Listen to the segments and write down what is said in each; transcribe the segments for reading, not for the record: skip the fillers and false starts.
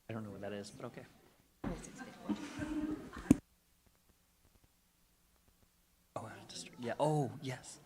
I don't know what that is, but okay. Oh, yeah. Oh, yes.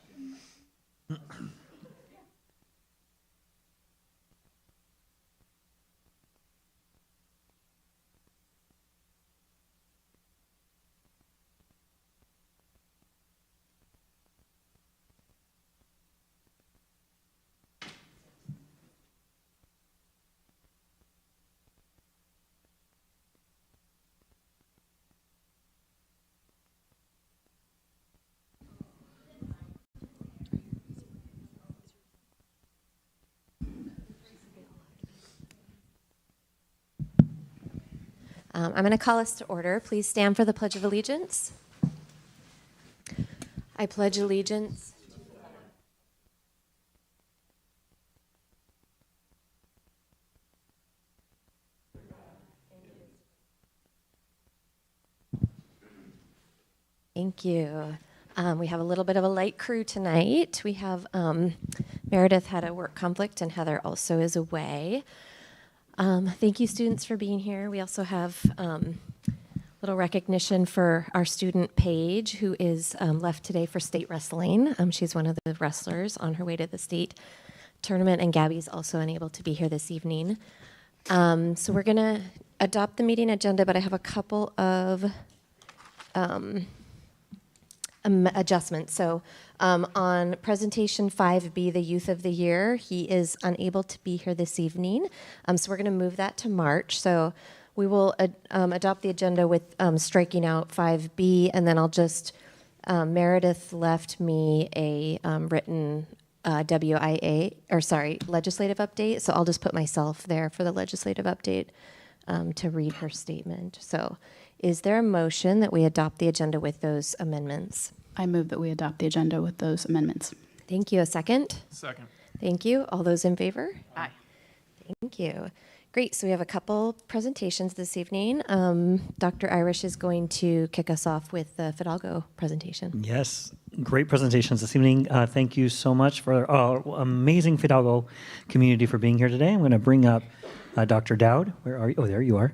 I'm going to call us to order. Please stand for the Pledge of Allegiance. I pledge allegiance. Thank you. We have a little bit of a light crew tonight. We have Meredith had a work conflict and Heather also is away. Thank you, students, for being here. We also have little recognition for our student Paige, who is left today for state wrestling. She's one of the wrestlers on her way to the state tournament, and Gabby's also unable to be here this evening. So we're going to adopt the meeting agenda, but I have a couple of adjustments. So on presentation 5B, the Youth of the Year, he is unable to be here this evening. So we're going to move that to March. So we will adopt the agenda with striking out 5B, and then I'll just, Meredith left me a written legislative update. So I'll just put myself there for the legislative update to read her statement. So is there a motion that we adopt the agenda with those amendments? I move that we adopt the agenda with those amendments. Thank you. A second? Second. Thank you. All those in favor? Aye. Thank you. Great. So we have a couple presentations this evening. Dr. Irish is going to kick us off with the Fidalgo presentation. Yes, great presentations this evening. Thank you so much for our amazing Fidalgo community for being here today. I'm going to bring up Dr. Dowd. Where are you? Oh, there you are.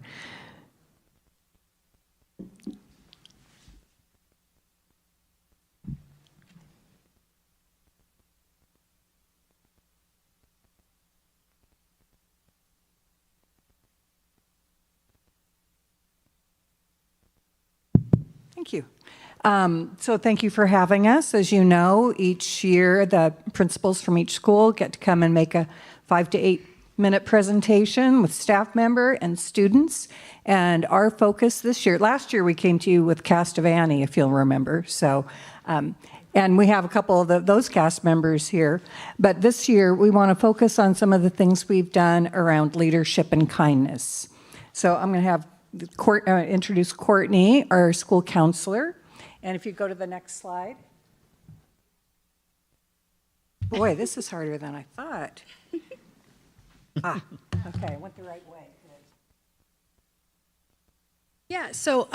Thank you. So thank you for having us. As you know, each year the principals from each school get to come and make a 5 to 8 minute presentation with staff member and students. And our focus this year, last year we came to you with Cast of Annie, if you'll remember. So, and we have a couple of those cast members here. But this year we want to focus on some of the things we've done around leadership and kindness. So I'm going to have introduce Courtney, our school counselor. And if you go to the next slide. Boy, this is harder than I thought. Okay, I went the right way. Yeah, so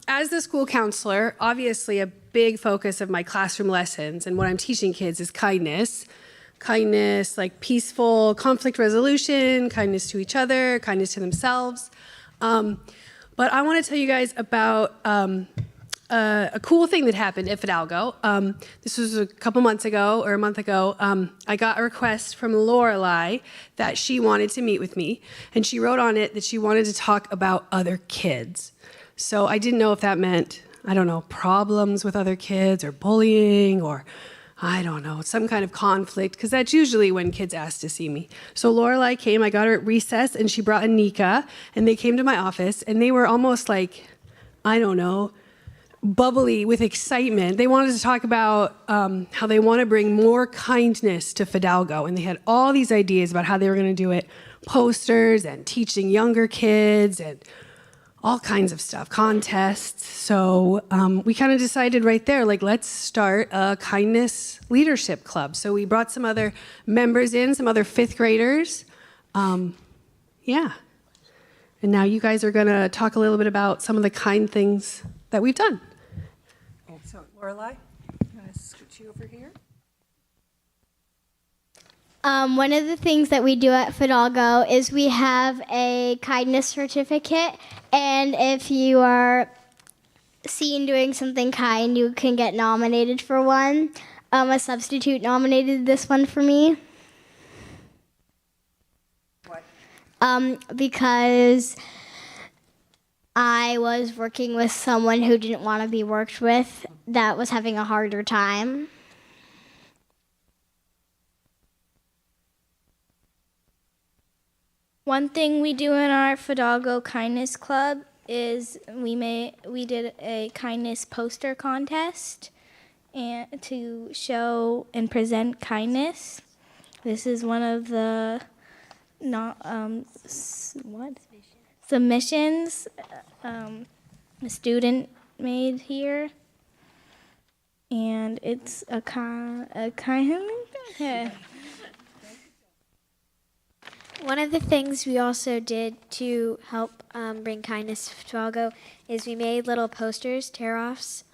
as the school counselor, obviously a big focus of my classroom lessons and what I'm teaching kids is kindness. Kindness, like peaceful conflict resolution, kindness to each other, kindness to themselves. But I want to tell you guys about a cool thing that happened at Fidalgo. This was a couple months ago or a month ago. I got a request from Lorelei that she wanted to meet with me, and she wrote on it that she wanted to talk about other kids. So I didn't know if that meant, I don't know, problems with other kids or bullying or I don't know, some kind of conflict, because that's usually when kids ask to see me. So Lorelei came, I got her at recess, and she brought Anika, and they came to my office, and they were almost like, I don't know, bubbly with excitement. They wanted to talk about how they want to bring more kindness to Fidalgo, and they had all these ideas about how they were going to do it, posters and teaching younger kids and all kinds of stuff, contests. So we kind of decided right there, like, let's start a kindness leadership club. So we brought some other members in, some other fifth graders. Yeah. And now you guys are going to talk a little bit about some of the kind things that we've done. Okay, so Lorelei, I'm going to switch you over here. One of the things that we do at Fidalgo is we have a kindness certificate, and if you are seen doing something kind, you can get nominated for one. A substitute nominated this one for me. What? Because I was working with someone who didn't want to be worked with that was having a harder time. One thing we do in our Fidalgo Kindness Club is we did a kindness poster contest and to show and present kindness. This is one of the submissions a student made here, and it's a kind. One of the things we also did to help bring kindness to Fidalgo is we made little posters, tear-offs,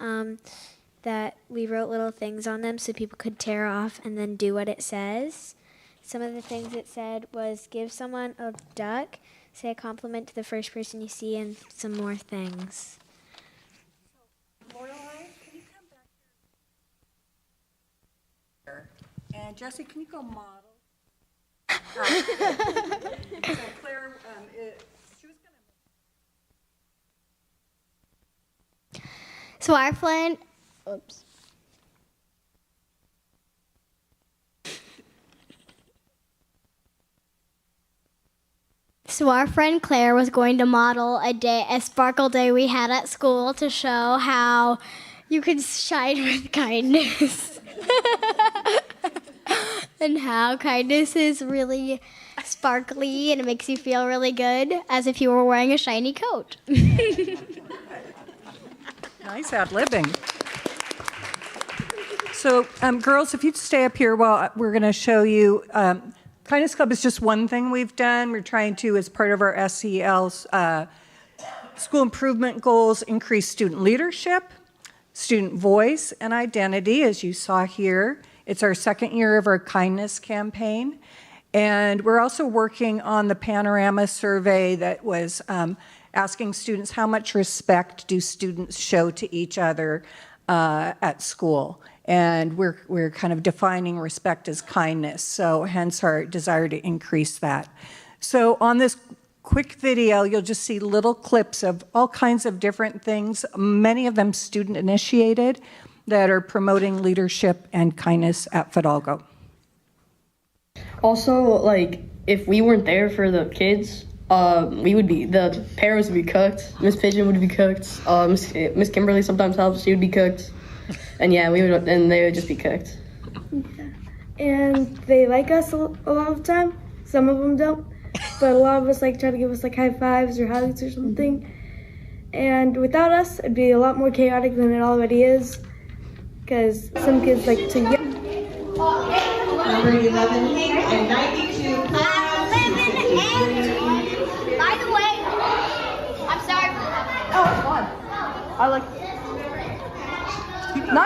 that we wrote little things on them so people could tear off and then do what it says. Some of the things it said was give someone a duck, say a compliment to the first person you see, and some more things. Lorelei, can you come back here? And Jesse, can you go model? So Claire, she was gonna. So our friend, oops. So our friend Claire was going to model a sparkle day we had at school to show how you could shine with kindness. And how kindness is really sparkly and it makes you feel really good, as if you were wearing a shiny coat. Nice ad-libbing. So, girls, if you'd stay up here while we're going to show you, Kindness Club is just one thing we've done. We're trying to, as part of our SEL's school improvement goals, increase student leadership, student voice, and identity, as you saw here. It's our second year of our kindness campaign. And we're also working on the Panorama survey that was asking students how much respect do students show to each other at school. And we're kind of defining respect as kindness, so hence our desire to increase that. So on this quick video, you'll just see little clips of all kinds of different things, many of them student initiated, that are promoting leadership and kindness at Fidalgo. Also, like, if we weren't there for the kids, the parents would be cooked. Miss Pigeon would be cooked. Miss Kimberly sometimes helps. She would be cooked. And yeah, they would just be cooked. And they like us a lot of the time. Some of them don't, but a lot of us like try to give us like high fives or hugs or something. And without us, it'd be a lot more chaotic than it already is. Because some kids like to yell. Number 11 and 92. By the way, I'm sorry for that. Oh, it's fun. I like 92!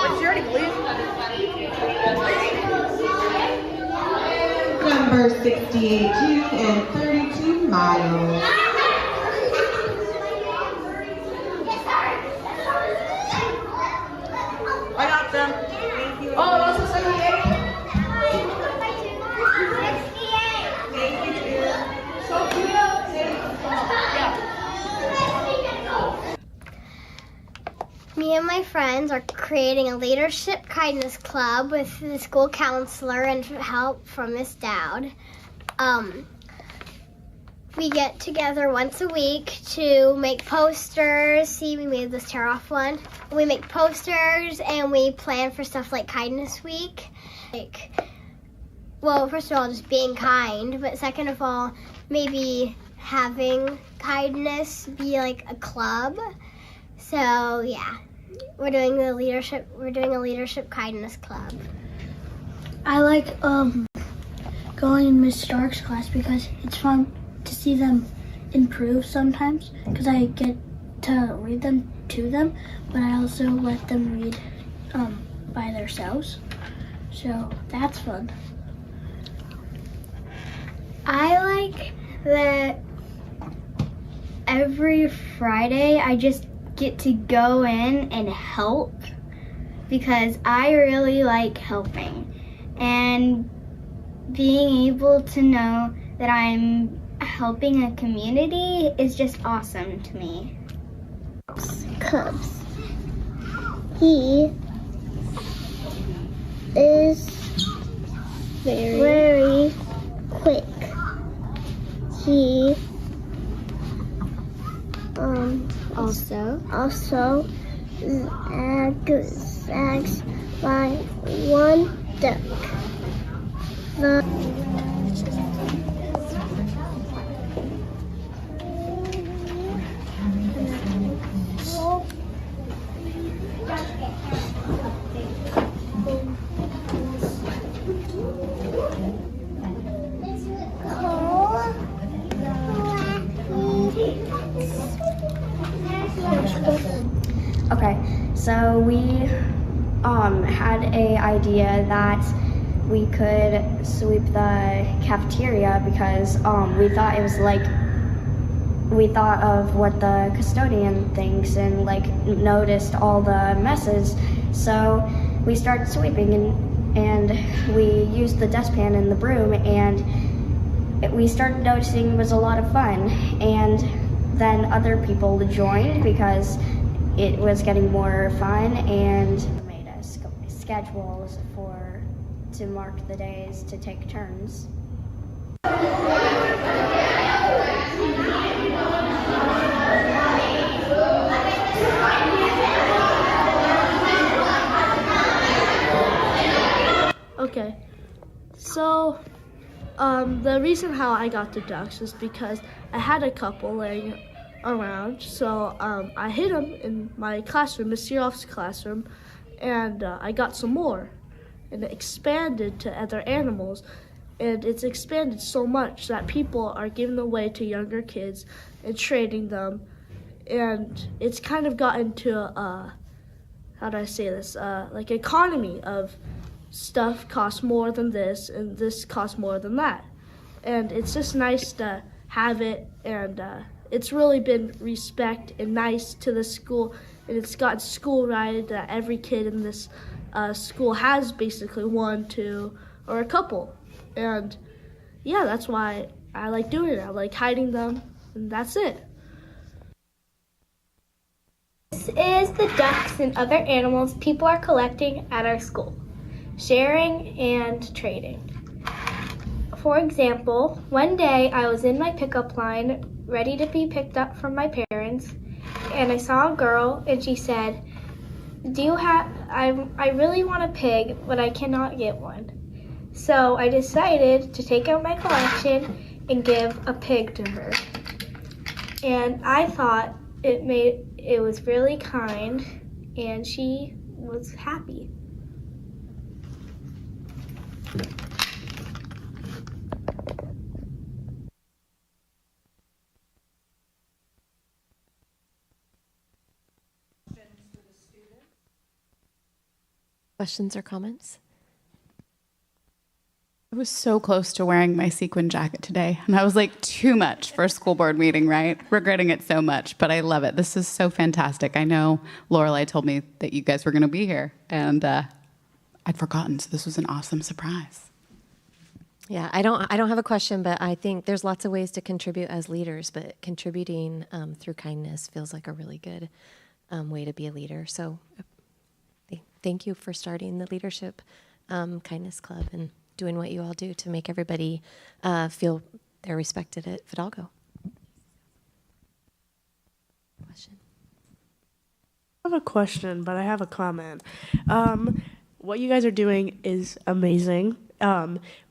What's your name, please? Number 68, June, and 32 miles. I got them. Thank you. Oh, that's a 78? Thank you. So cute. Me and my friends are creating a leadership kindness club with the school counselor and help from Miss Dowd. We get together once a week to make posters. See, we made this tear-off one. We make posters and we plan for stuff like Kindness Week. Well, first of all, just being kind, but second of all, maybe having kindness be like a club. So yeah, we're doing a leadership kindness club. I like going in Miss Stark's class because it's fun to see them improve sometimes because I get to read them to them, but I also let them read by themselves. So that's fun. I like that every Friday I just get to go in and help because I really like helping. And being able to know that I'm helping a community is just awesome to me. Cubs. He is very quick. He also zags by one duck. Okay, so we had a idea that we could sweep the cafeteria because we thought it was like we thought of what the custodian thinks and like noticed all the messes. So we started sweeping and we used the dustpan and the broom and we started noticing it was a lot of fun. And then other people joined because it was getting more fun and made us schedules to mark the days to take turns. Okay, so the reason how I got the ducks is because I had a couple laying around, so I hid them in my classroom, Miss Seroff's classroom, and I got some more, and it expanded to other animals, and it's expanded so much that people are giving away to younger kids and trading them, and it's kind of gotten to how do I say this, like economy of stuff costs more than this and this costs more than that, and it's just nice to have it, and it's really been respect and nice to the school, and it's gotten school right that every kid in this school has basically one, two, or a couple. And yeah, that's why I like doing it. I like hiding them, and that's it. This is the ducks and other animals people are collecting at our school, sharing and trading. For example, one day I was in my pickup line ready to be picked up from my parents, and I saw a girl and she said, I really want a pig, but I cannot get one. So I decided to take out my collection and give a pig to her. And I thought it was really kind, and she was happy. Questions or comments? I was so close to wearing my sequin jacket today, and I was like, too much for a school board meeting, right? Regretting it so much, but I love it. This is so fantastic. I know Lorelai told me that you guys were going to be here, and I'd forgotten, so this was an awesome surprise. Yeah, I don't have a question, but I think there's lots of ways to contribute as leaders, but contributing through kindness feels like a really good way to be a leader. So thank you for starting the Leadership Kindness Club and doing what you all do to make everybody feel they're respected at Fidalgo. Question? I have a question, but I have a comment. What you guys are doing is amazing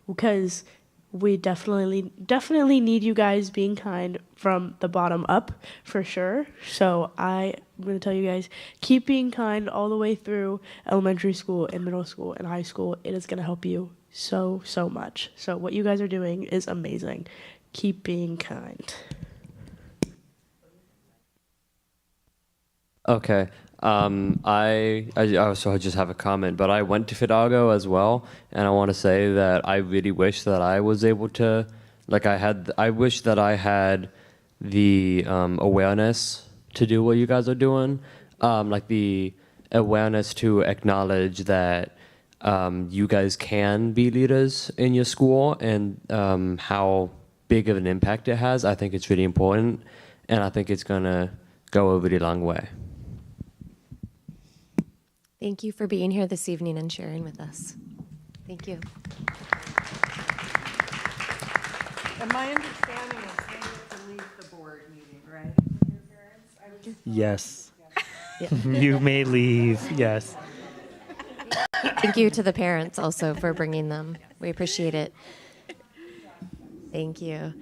because we definitely need you guys being kind from the bottom up for sure. So I'm going to tell you guys, keep being kind all the way through elementary school and middle school and high school. It is going to help you so much. So what you guys are doing is amazing. Keep being kind. Okay. I also just have a comment, but I went to Fidalgo as well, and I want to say that I really wish that I was able to, I wish that I had the awareness to do what you guys are doing, like the awareness to acknowledge that you guys can be leaders in your school and how big of an impact it has. I think it's really important, and I think it's gonna go a really long way. Thank you for being here this evening and sharing with us. Thank you. And my understanding is they have to leave the board meeting, right? Your parents? Yes. You may leave. Yes. Thank you to the parents also for bringing them. We appreciate it. Thank you.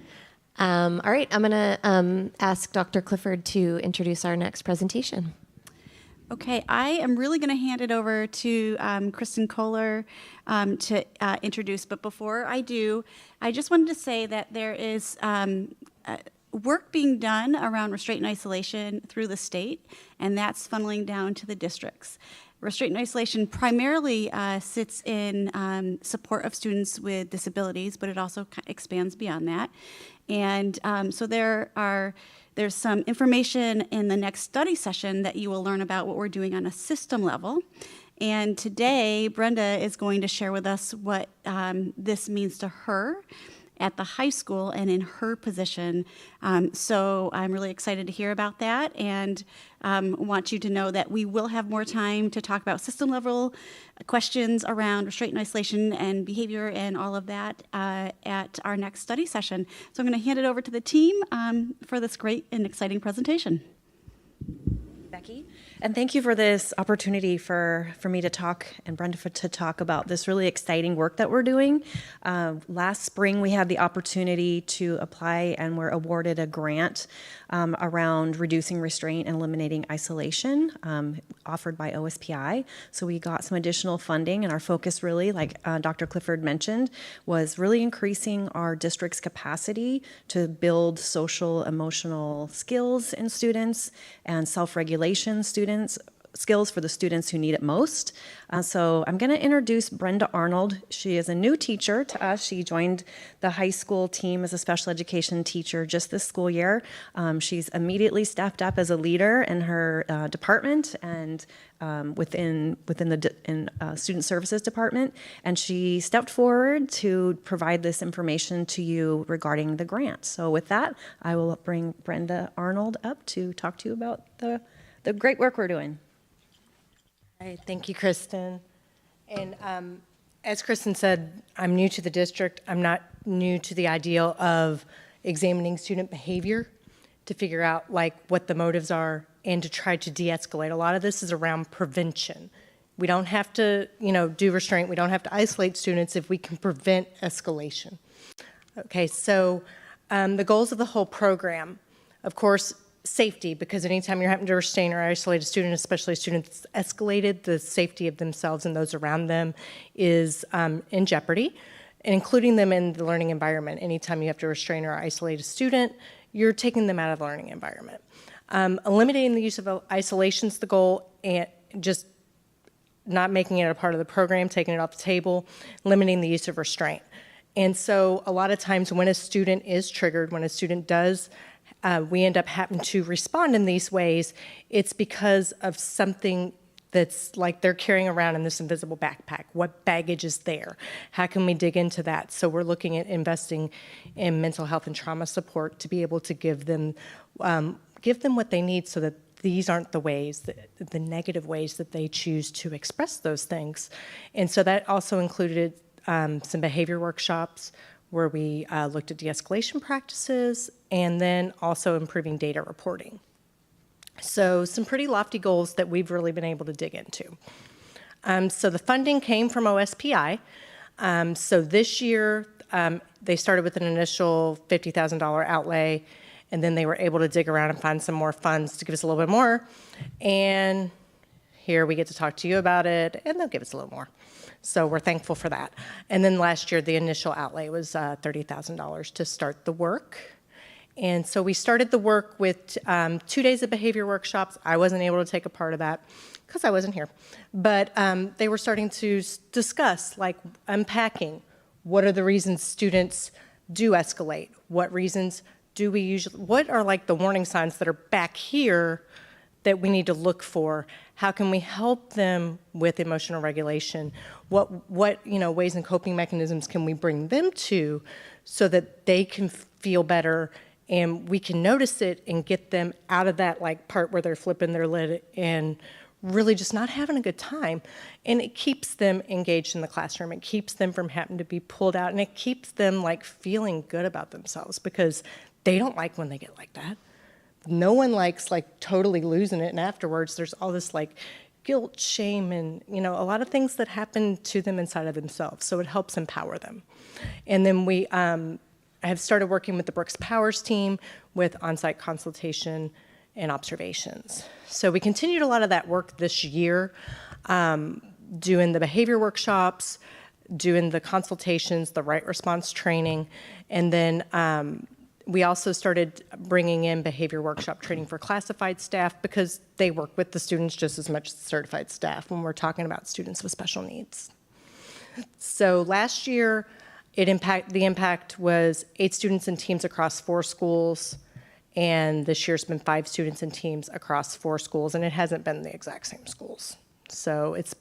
All right, I'm going to ask Dr. Clifford to introduce our next presentation. Okay, I am really going to hand it over to Kristen Kohler to introduce. But before I do, I just wanted to say that there is work being done around restraint and isolation through the state, and that's funneling down to the districts. Restraint and isolation primarily sits in support of students with disabilities, but it also expands beyond that. And so there's some information in the next study session that you will learn about what we're doing on a system level. And today, Brenda is going to share with us what this means to her at the high school and in her position. So I'm really excited to hear about that, and want you to know that we will have more time to talk about system level questions around restraint and isolation and behavior and all of that at our next study session. So I'm going to hand it over to the team for this great and exciting presentation. Becky, and thank you for this opportunity for me to talk and Brenda to talk about this really exciting work that we're doing. Last spring, we had the opportunity to apply and were awarded a grant around reducing restraint and eliminating isolation offered by OSPI. So we got some additional funding, and our focus really, like Dr. Clifford mentioned, was really increasing our district's capacity to build social emotional skills in students and self-regulation skills for the students who need it most. So I'm going to introduce Brenda Arnold. She is a new teacher to us. She joined the high school team as a special education teacher just this school year. She's immediately stepped up as a leader in her department and within the student services department, and she stepped forward to provide this information to you regarding the grant. So with that, I will bring Brenda Arnold up to talk to you about the great work we're doing. All right, thank you, Kristen. And as Kristen said, I'm new to the district. I'm not new to the idea of examining student behavior to figure out like what the motives are and to try to de-escalate. A lot of this is around prevention. We don't have to, do restraint. We don't have to isolate students if we can prevent escalation. Okay, so the goals of the whole program, of course, safety, because anytime you're having to restrain or isolate a student, especially a student that's escalated, the safety of themselves and those around them is in jeopardy, and including them in the learning environment. Anytime you have to restrain or isolate a student, you're taking them out of the learning environment. Eliminating the use of isolation is the goal, and just not making it a part of the program, taking it off the table, limiting the use of restraint. And so a lot of times when a student is triggered, when a student does we end up having to respond in these ways, it's because of something that's like they're carrying around in this invisible backpack. What baggage is there? How can we dig into that? So we're looking at investing in mental health and trauma support to be able to give them what they need so that these aren't the ways, the negative ways that they choose to express those things. And so that also included some behavior workshops where we looked at de-escalation practices and then also improving data reporting. So some pretty lofty goals that we've really been able to dig into. So the funding came from OSPI. So this year, they started with an initial $50,000 outlay, and then they were able to dig around and find some more funds to give us a little bit more. And here we get to talk to you about it, and they'll give us a little more. So we're thankful for that. And then last year, the initial outlay was $30,000 to start the work. And so we started the work with 2 days of behavior workshops. I wasn't able to take a part of that because I wasn't here. But they were starting to discuss, like unpacking, what are the reasons students do escalate? What reasons do we usually, what are like the warning signs that are back here that we need to look for? How can we help them with emotional regulation? What ways and coping mechanisms can we bring them to so that they can feel better and we can notice it and get them out of that like part where they're flipping their lid and really just not having a good time. And it keeps them engaged in the classroom. It keeps them from having to be pulled out, and it keeps them like feeling good about themselves because they don't like when they get like that. No one likes like totally losing it, and afterwards there's all this like guilt, shame, and a lot of things that happen to them inside of themselves. So it helps empower them. And then we have started working with the Brooks Powers team with on-site consultation and observations. So we continued a lot of that work this year, doing the behavior workshops, doing the consultations, the right response training, and then we also started bringing in behavior workshop training for classified staff because they work with the students just as much as certified staff when we're talking about students with special needs. So last year, the impact was 8 students and teams across 4 schools, and this year's been 5 students and teams across 4 schools, and it hasn't been the exact same schools. So it's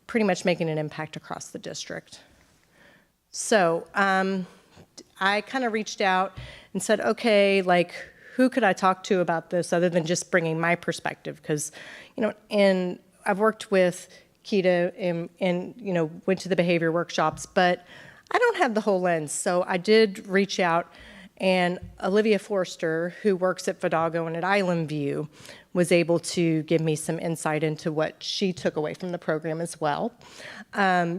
pretty much making an impact across the district. So I kind of reached out and said, okay, like, who could I talk to about this other than just bringing my perspective? Because, and I've worked with Keita and went to the behavior workshops, but I don't have the whole lens. So I did reach out, and Olivia Forster, who works at Fidalgo and at Island View, was able to give me some insight into what she took away from the program as well.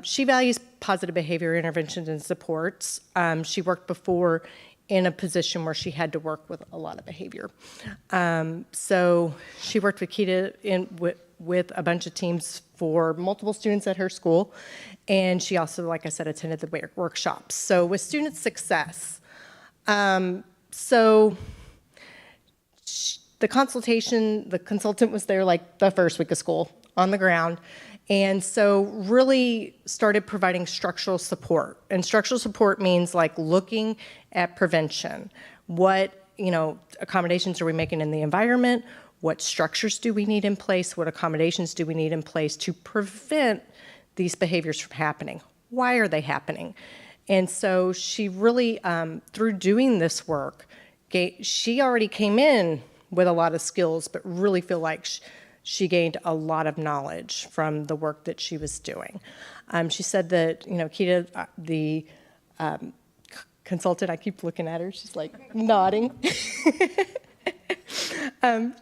She values positive behavior interventions and supports. She worked before in a position where she had to work with a lot of behavior. So she worked with Keita with a bunch of teams for multiple students at her school. And she also, like I said, attended the workshops. So with student success, the consultant was there like the first week of school on the ground. And so really started providing structural support. And structural support means like looking at prevention. What, accommodations are we making in the environment? What structures do we need in place? What accommodations do we need in place to prevent these behaviors from happening? Why are they happening? And so she really, through doing this work, she already came in with a lot of skills, but really feel like she gained a lot of knowledge from the work that she was doing. She said that, Keita, the consultant, I keep looking at her, she's like nodding.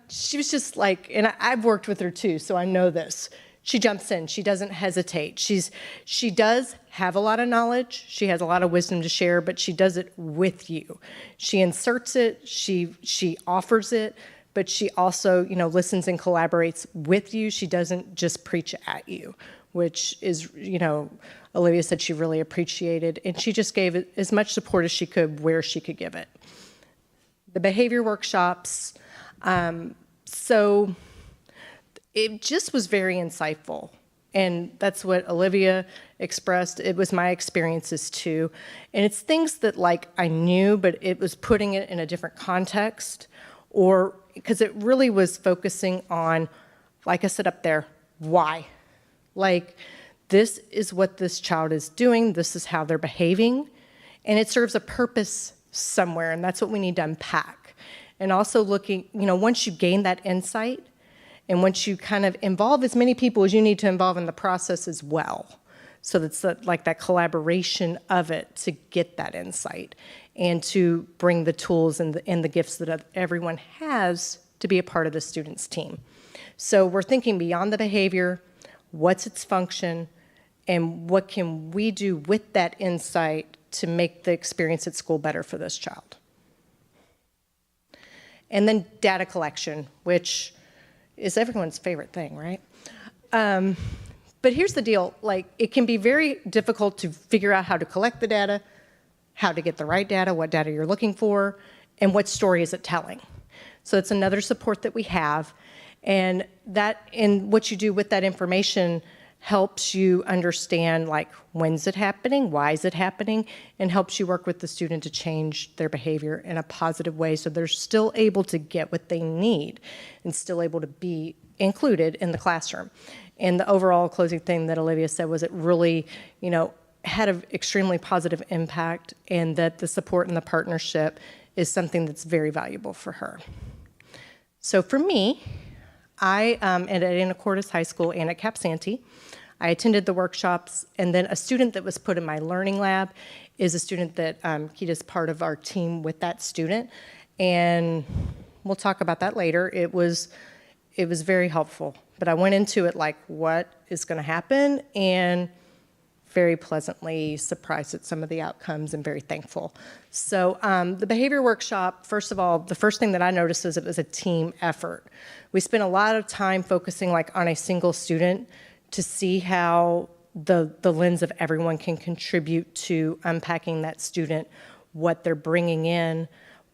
She was just like, and I've worked with her too, so I know this. She jumps in, she doesn't hesitate. She does have a lot of knowledge, she has a lot of wisdom to share, but she does it with you. She inserts it, she offers it, but she also, listens and collaborates with you. She doesn't just preach at you, which is, Olivia said she really appreciated, and she just gave it as much support as she could where she could give it. The behavior workshops, so it just was very insightful. And that's what Olivia expressed. It was my experiences too. And it's things that like I knew, but it was putting it in a different context, or because it really was focusing on, like I said up there, why? Like, this is what this child is doing, this is how they're behaving, and it serves a purpose somewhere, and that's what we need to unpack. And also looking, once you gain that insight, and once you kind of involve as many people as you need to involve in the process as well. So that's like that collaboration of it to get that insight and to bring the tools and the gifts that everyone has to be a part of the student's team. So we're thinking beyond the behavior, what's its function, and what can we do with that insight to make the experience at school better for this child. And then data collection, which is everyone's favorite thing, right? But here's the deal, like it can be very difficult to figure out how to collect the data, how to get the right data, what data you're looking for, and what story is it telling? So it's another support that we have, and what you do with that information helps you understand, like, when's it happening, why is it happening, and helps you work with the student to change their behavior in a positive way so they're still able to get what they need and still able to be included in the classroom. And the overall closing thing that Olivia said was it really, had an extremely positive impact, and that the support and the partnership is something that's very valuable for her. So for me, I am at Anacortes High School and at Cap Santee. I attended the workshops, and then a student that was put in my learning lab is a student that Keita's part of our team with that student, and we'll talk about that later. It was very helpful, but I went into it like, what is going to happen, and very pleasantly surprised at some of the outcomes and very thankful. So the behavior workshop, first of all, the first thing that I noticed is it was a team effort. We spent a lot of time focusing on a single student to see how the lens of everyone can contribute to unpacking that student, what they're bringing in,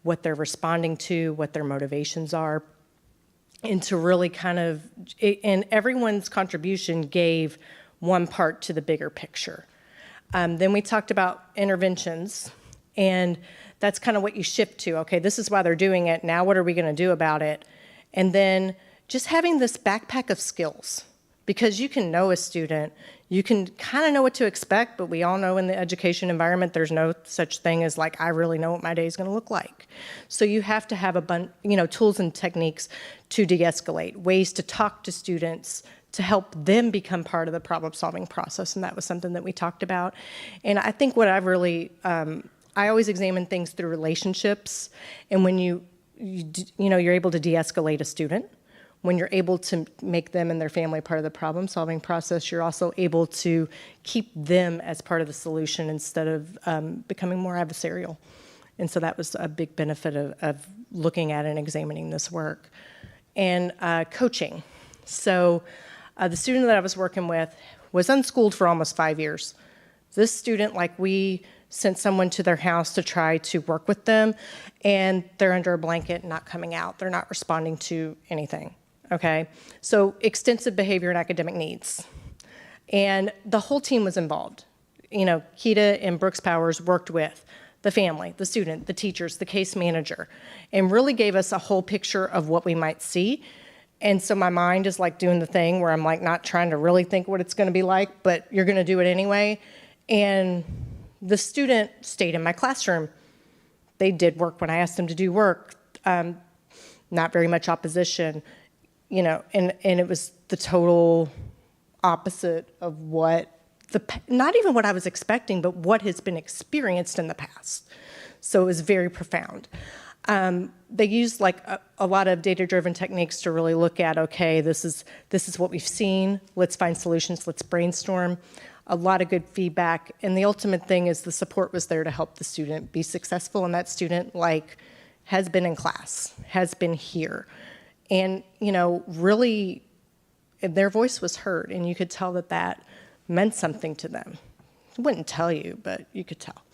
what they're responding to, what their motivations are, and to really and everyone's contribution gave one part to the bigger picture. Then we talked about interventions, and that's kind of what you shift to. Okay, this is why they're doing it. Now what are we going to do about it? And then just having this backpack of skills, because you can know a student, you can kind of know what to expect, but we all know in the education environment there's no such thing as I really know what my day is going to look like. So you have to have tools and techniques to de-escalate, ways to talk to students, to help them become part of the problem-solving process, and that was something that we talked about. And I think what I've really, I always examine things through relationships, and when you're able to de-escalate a student, when you're able to make them and their family part of the problem-solving process, you're also able to keep them as part of the solution instead of becoming more adversarial. And so that was a big benefit of looking at and examining this work. And coaching. So the student that I was working with was unschooled for almost 5 years. This student, we sent someone to their house to try to work with them, and they're under a blanket, not coming out. They're not responding to anything, okay? So extensive behavior and academic needs. And the whole team was involved. Keita and Brooks Powers worked with the family, the student, the teachers, the case manager, and really gave us a whole picture of what we might see. And so my mind is doing the thing where I'm not trying to really think what it's going to be like, but you're going to do it anyway. And the student stayed in my classroom. They did work when I asked them to do work. Not very much opposition, and it was the total opposite of not even what I was expecting, but what has been experienced in the past. So it was very profound. They used a lot of data-driven techniques to really look at, okay, this is what we've seen. Let's find solutions. Let's brainstorm. A lot of good feedback. And the ultimate thing is the support was there to help the student be successful. And that student has been in class, has been here. And, really their voice was heard. And you could tell that meant something to them. I wouldn't tell you, but you could tell.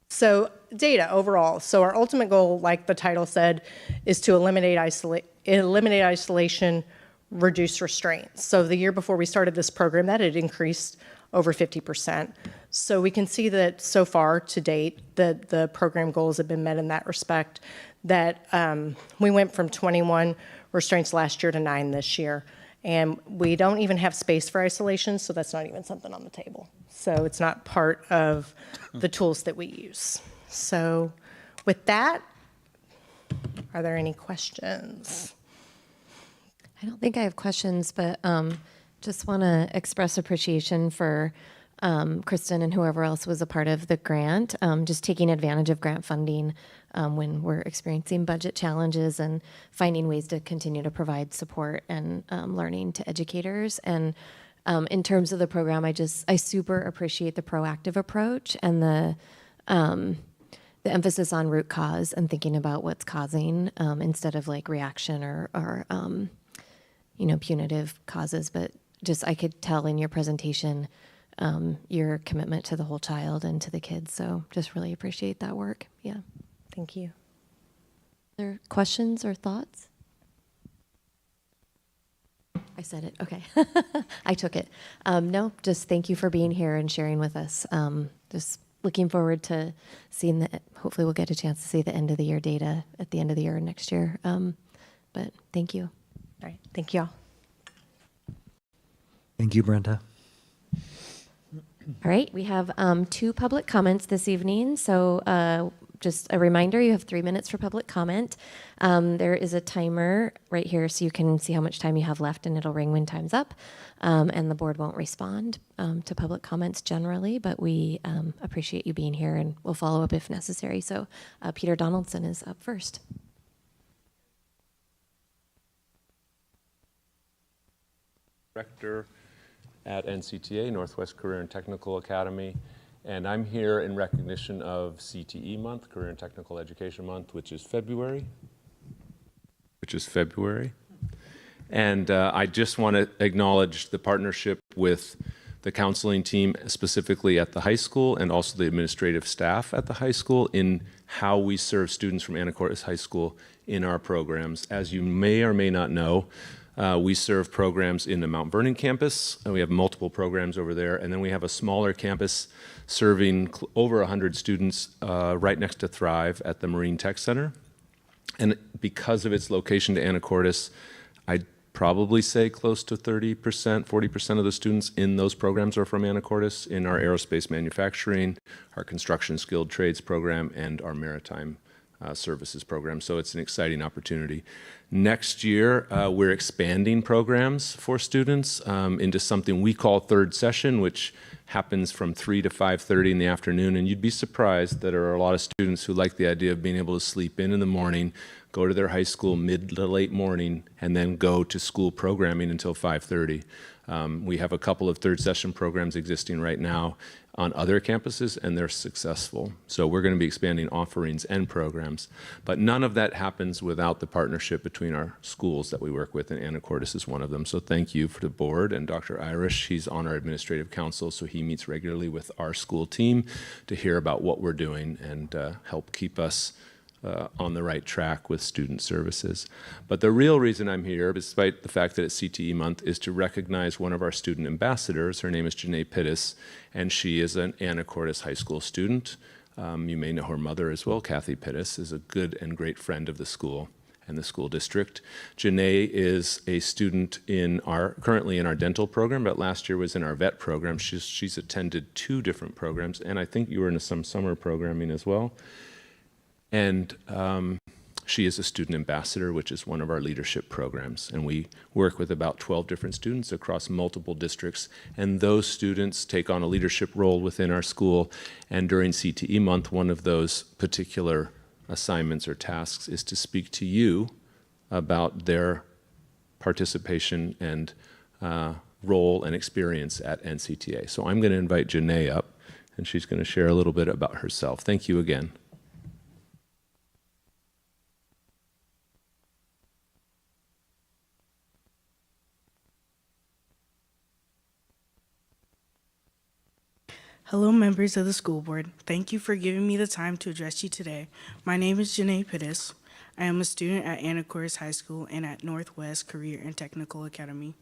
So data overall. So our ultimate goal, like the title said, is to eliminate isolation, reduce restraint. So the year before we started this program, that had increased over 50%. So we can see that so far to date, the program goals have been met in that respect, that we went from 21 restraints last year to 9 this year. And we don't even have space for isolation, so that's not even something on the table. So it's not part of the tools that we use. So with that, are there any questions? I don't think I have questions, but just want to express appreciation for Kristen and whoever else was a part of the grant, just taking advantage of grant funding when we're experiencing budget challenges and finding ways to continue to provide support and learning to educators. And in terms of the program, I super appreciate the proactive approach and the emphasis on root cause and thinking about what's causing instead of reaction or punitive causes. But just I could tell in your presentation your commitment to the whole child and to the kids. So just really appreciate that work. Yeah. Thank you. Other questions or thoughts? I said it. Okay. I took it. No, just thank you for being here and sharing with us. Just looking forward to seeing hopefully we'll get a chance to see the end of the year data at the end of the year next year. But thank you. All right. Thank you all. Thank you, Brenda. All right, we have 2 public comments this evening. So just a reminder, you have 3 minutes for public comment. There is a timer right here so you can see how much time you have left, and it'll ring when time's up. And the board won't respond to public comments generally, but we appreciate you being here and we'll follow up if necessary. So Peter Donaldson is up first. Director at NCTA, Northwest Career and Technical Academy, and I'm here in recognition of CTE Month, Career and Technical Education Month, which is February. And I just want to acknowledge the partnership with the counseling team, specifically at the high school, and also the administrative staff at the high school in how we serve students from Anacortes High School in our programs. As you may or may not know, we serve programs in the Mount Vernon campus, and we have multiple programs over there, and then we have a smaller campus serving over 100 students right next to Thrive at the Marine Tech Center. And because of its location to Anacortes, I'd probably say close to 30%, 40% of the students in those programs are from Anacortes in our aerospace manufacturing, our construction skilled trades program, and our maritime services program. So it's an exciting opportunity. Next year, we're expanding programs for students into something we call third session, which happens from 3 to 5:30 in the afternoon. And you'd be surprised that there are a lot of students who like the idea of being able to sleep in the morning, go to their high school mid to late morning, and then go to school programming until 5:30. We have a couple of third session programs existing right now on other campuses, and they're successful. So we're going to be expanding offerings and programs. But none of that happens without the partnership between our schools that we work with, and Anacortes is one of them. So thank you for the board and Dr. Irish. He's on our administrative council, so he meets regularly with our school team to hear about what we're doing and help keep us on the right track with student services. But the real reason I'm here, despite the fact that it's CTE month, is to recognize one of our student ambassadors. Her name is Janae Pittis, and she is an Anacortes High School student. You may know her mother as well. Kathy Pittis is a good and great friend of the school and the school district. Janae is a student currently in our dental program, but last year was in our vet program. She's attended 2 different programs, and I think you were in some summer programming as well. And she is a student ambassador, which is one of our leadership programs. And we work with about 12 different students across multiple districts. And those students take on a leadership role within our school. And during CTE month, one of those particular assignments or tasks is to speak to you about their participation and role and experience at NCTA. So I'm going to invite Janae up, and she's going to share a little bit about herself. Thank you again. Hello, members of the school board. Thank you for giving me the time to address you today. My name is Janae Pittis. I am a student at Anacortes High School and at Northwest Career and Technical Academy.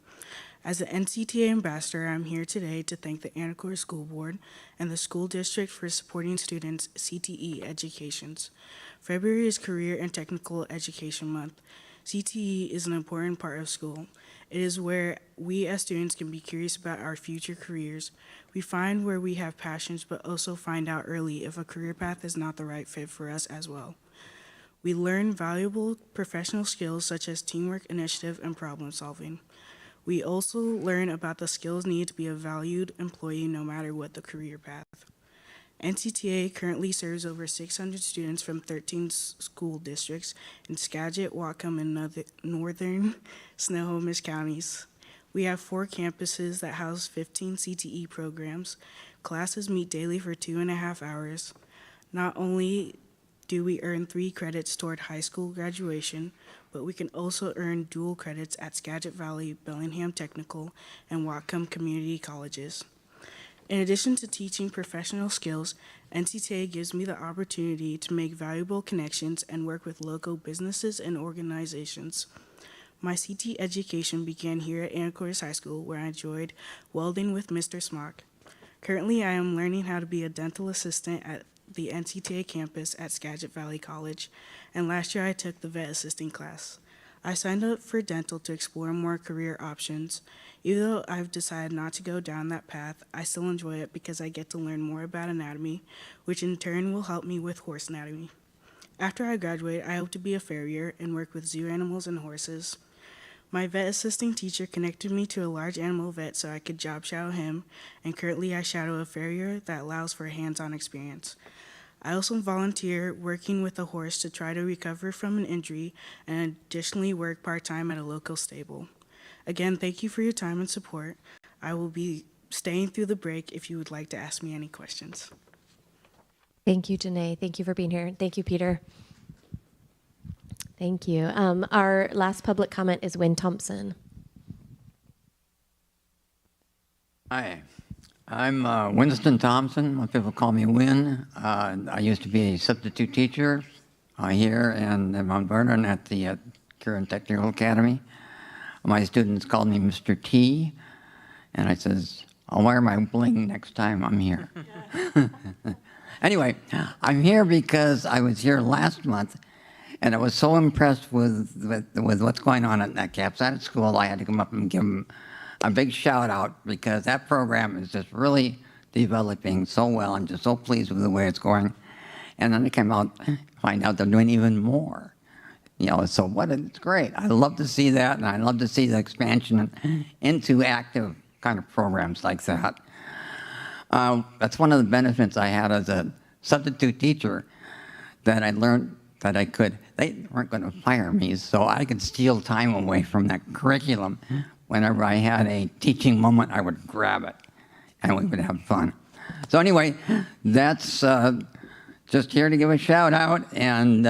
As an NCTA ambassador, I'm here today to thank the Anacortes School Board and the school district for supporting students' CTE educations. February is Career and Technical Education Month. CTE is an important part of school. It is where we as students can be curious about our future careers. We find where we have passions, but also find out early if a career path is not the right fit for us as well. We learn valuable professional skills such as teamwork, initiative, and problem solving. We also learn about the skills needed to be a valued employee no matter what the career path. NCTA currently serves over 600 students from 13 school districts in Skagit, Whatcom, and northern Snohomish counties. We have 4 campuses that house 15 CTE programs. Classes meet daily for 2.5 hours. Not only do we earn 3 credits toward high school graduation, but we can also earn dual credits at Skagit Valley, Bellingham Technical, and Whatcom Community Colleges. In addition to teaching professional skills, NCTA gives me the opportunity to make valuable connections and work with local businesses and organizations. My CT education began here at Anacortes High School, where I enjoyed welding with Mr. Smock. Currently, I am learning how to be a dental assistant at the NCTA campus at Skagit Valley College, and last year I took the vet assisting class. I signed up for dental to explore more career options. Even though I've decided not to go down that path, I still enjoy it because I get to learn more about anatomy, which in turn will help me with horse anatomy. After I graduate, I hope to be a farrier and work with zoo animals and horses. My vet assisting teacher connected me to a large animal vet so I could job shadow him, and currently I shadow a farrier that allows for hands-on experience. I also volunteer working with a horse to try to recover from an injury and additionally work part-time at a local stable. Again, thank you for your time and support. I will be staying through the break if you would like to ask me any questions. Thank you, Janae. Thank you for being here. Thank you, Peter. Thank you. Our last public comment is Wynn Thompson. Hi, I'm Winston Thompson. Most people call me Win. I used to be a substitute teacher here in Mount Vernon at the Current Technical Academy. My students called me Mr. T, and I says, I'll wear my bling next time I'm here. Anyway, I'm here because I was here last month, and I was so impressed with what's going on at that Capside School, I had to come up and give them a big shout out because that program is just really developing so well. I'm just so pleased with the way it's going. And then I came out, find out they're doing even more. You know, so it's great. I love to see that, and I love to see the expansion into active kind of programs like that. That's one of the benefits I had as a substitute teacher, that I learned that they weren't going to fire me, so I could steal time away from that curriculum. Whenever I had a teaching moment, I would grab it, and we would have fun. So anyway, that's just here to give a shout out, and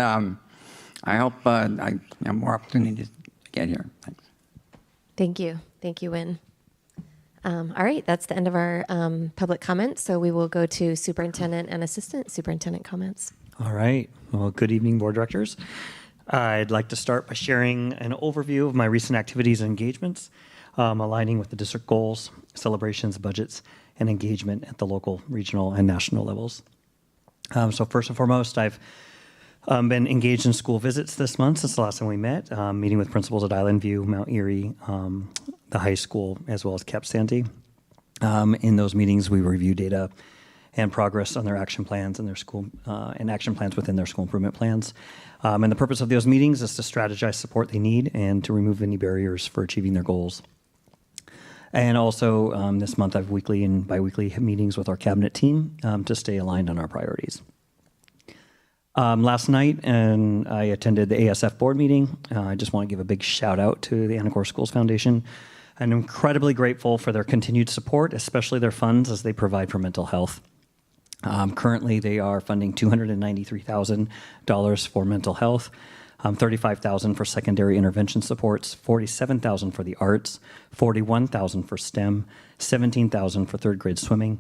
I hope I have more opportunities to get here. Thanks. Thank you. Thank you, Wynn. All right, that's the end of our public comments. So we will go to superintendent and assistant superintendent comments. All right. Well, good evening, board directors. I'd like to start by sharing an overview of my recent activities and engagements, aligning with the district goals, celebrations, budgets, and engagement at the local, regional, and national levels. So first and foremost, I've been engaged in school visits this month since the last time we met, meeting with principals at Island View, Mount Erie, the high school, as well as Cap Santee. In those meetings, we review data and progress on their action plans and their school and action plans within their school improvement plans. And the purpose of those meetings is to strategize support they need and to remove any barriers for achieving their goals. And also this month, I have weekly and biweekly meetings with our cabinet team to stay aligned on our priorities. Last night, I attended the ASF board meeting. I just want to give a big shout out to the Anacortes Schools Foundation. I'm incredibly grateful for their continued support, especially their funds as they provide for mental health. Currently, they are funding $293,000 for mental health, $35,000 for secondary intervention supports, $47,000 for the arts, $41,000 for STEM, $17,000 for third grade swimming,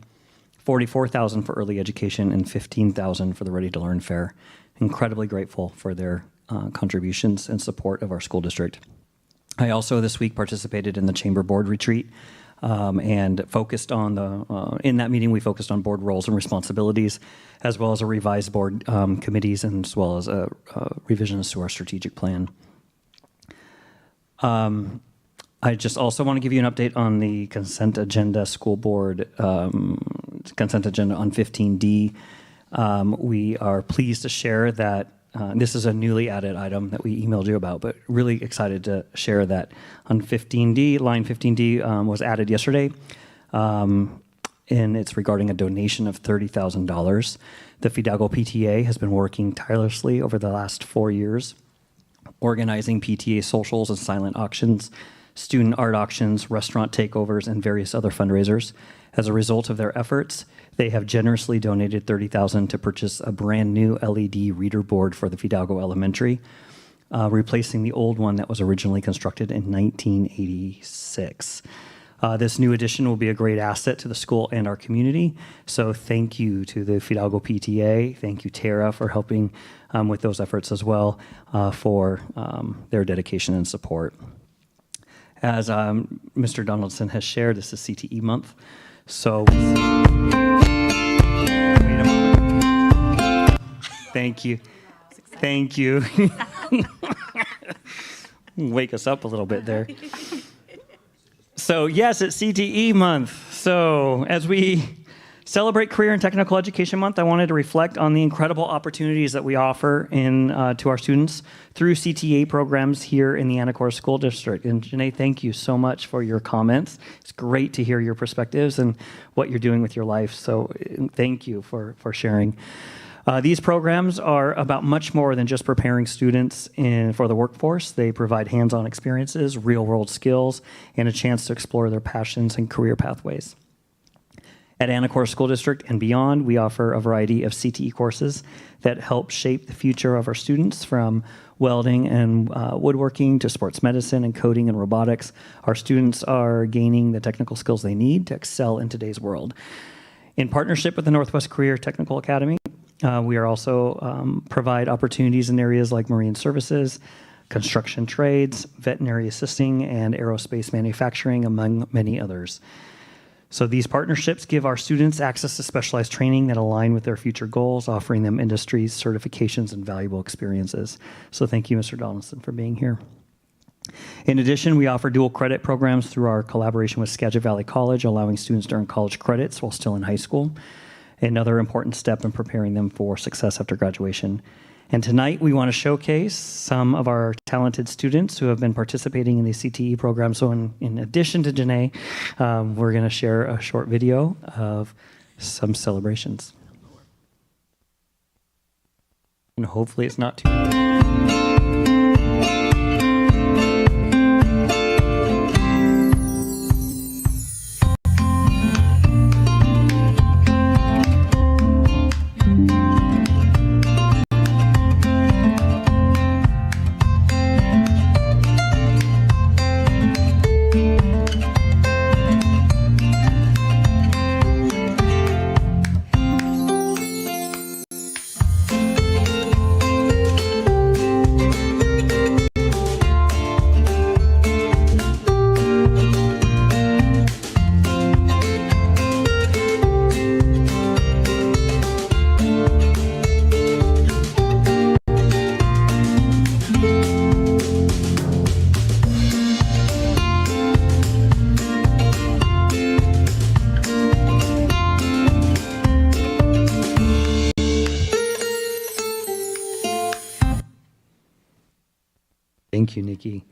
$44,000 for early education, and $15,000 for the Ready to Learn Fair. Incredibly grateful for their contributions and support of our school district. I also this week participated in the Chamber Board Retreat and focused on in that meeting we focused on board roles and responsibilities, as well as a revised board committees, and as well as revisions to our strategic plan. I just also want to give you an update on the consent agenda, school board consent agenda on 15D. We are pleased to share that this is a newly added item that we emailed you about, but really excited to share that on 15D, line 15D was added yesterday, and it's regarding a donation of $30,000. The Fidalgo PTA has been working tirelessly over the last 4 years, organizing PTA socials and silent auctions, student art auctions, restaurant takeovers, and various other fundraisers. As a result of their efforts, they have generously donated $30,000 to purchase a brand new LED reader board for the Fidalgo Elementary, replacing the old one that was originally constructed in 1986. This new addition will be a great asset to the school and our community. So thank you to the Fidalgo PTA. Thank you, Tara, for helping with those efforts as well, for their dedication and support. As Mr. Donaldson has shared, this is CTE month. So wait a moment. Thank you. Thank you. Wake us up a little bit there. So yes, it's CTE month. So as we celebrate Career and Technical Education Month, I wanted to reflect on the incredible opportunities that we offer to our students through CTA programs here in the Anacortes School District. And Janae, thank you so much for your comments. It's great to hear your perspectives and what you're doing with your life. So thank you for sharing. These programs are about much more than just preparing students for the workforce. They provide hands-on experiences, real-world skills, and a chance to explore their passions and career pathways. At Anacortes School District and beyond, we offer a variety of CTE courses that help shape the future of our students, from welding and woodworking to sports medicine and coding and robotics. Our students are gaining the technical skills they need to excel in today's world. In partnership with the Northwest Career Technical Academy, we are also provide opportunities in areas like marine services, construction trades, veterinary assisting, and aerospace manufacturing, among many others. So these partnerships give our students access to specialized training that align with their future goals, offering them industries, certifications, and valuable experiences. So thank you, Mr. Donaldson, for being here. In addition, we offer dual credit programs through our collaboration with Skagit Valley College, allowing students to earn college credits while still in high school, another important step in preparing them for success after graduation. And tonight, we want to showcase some of our talented students who have been participating in the CTE program. So in addition to Janae, we're going to share a short video of some celebrations. And hopefully it's not too... Thank you, Nikki.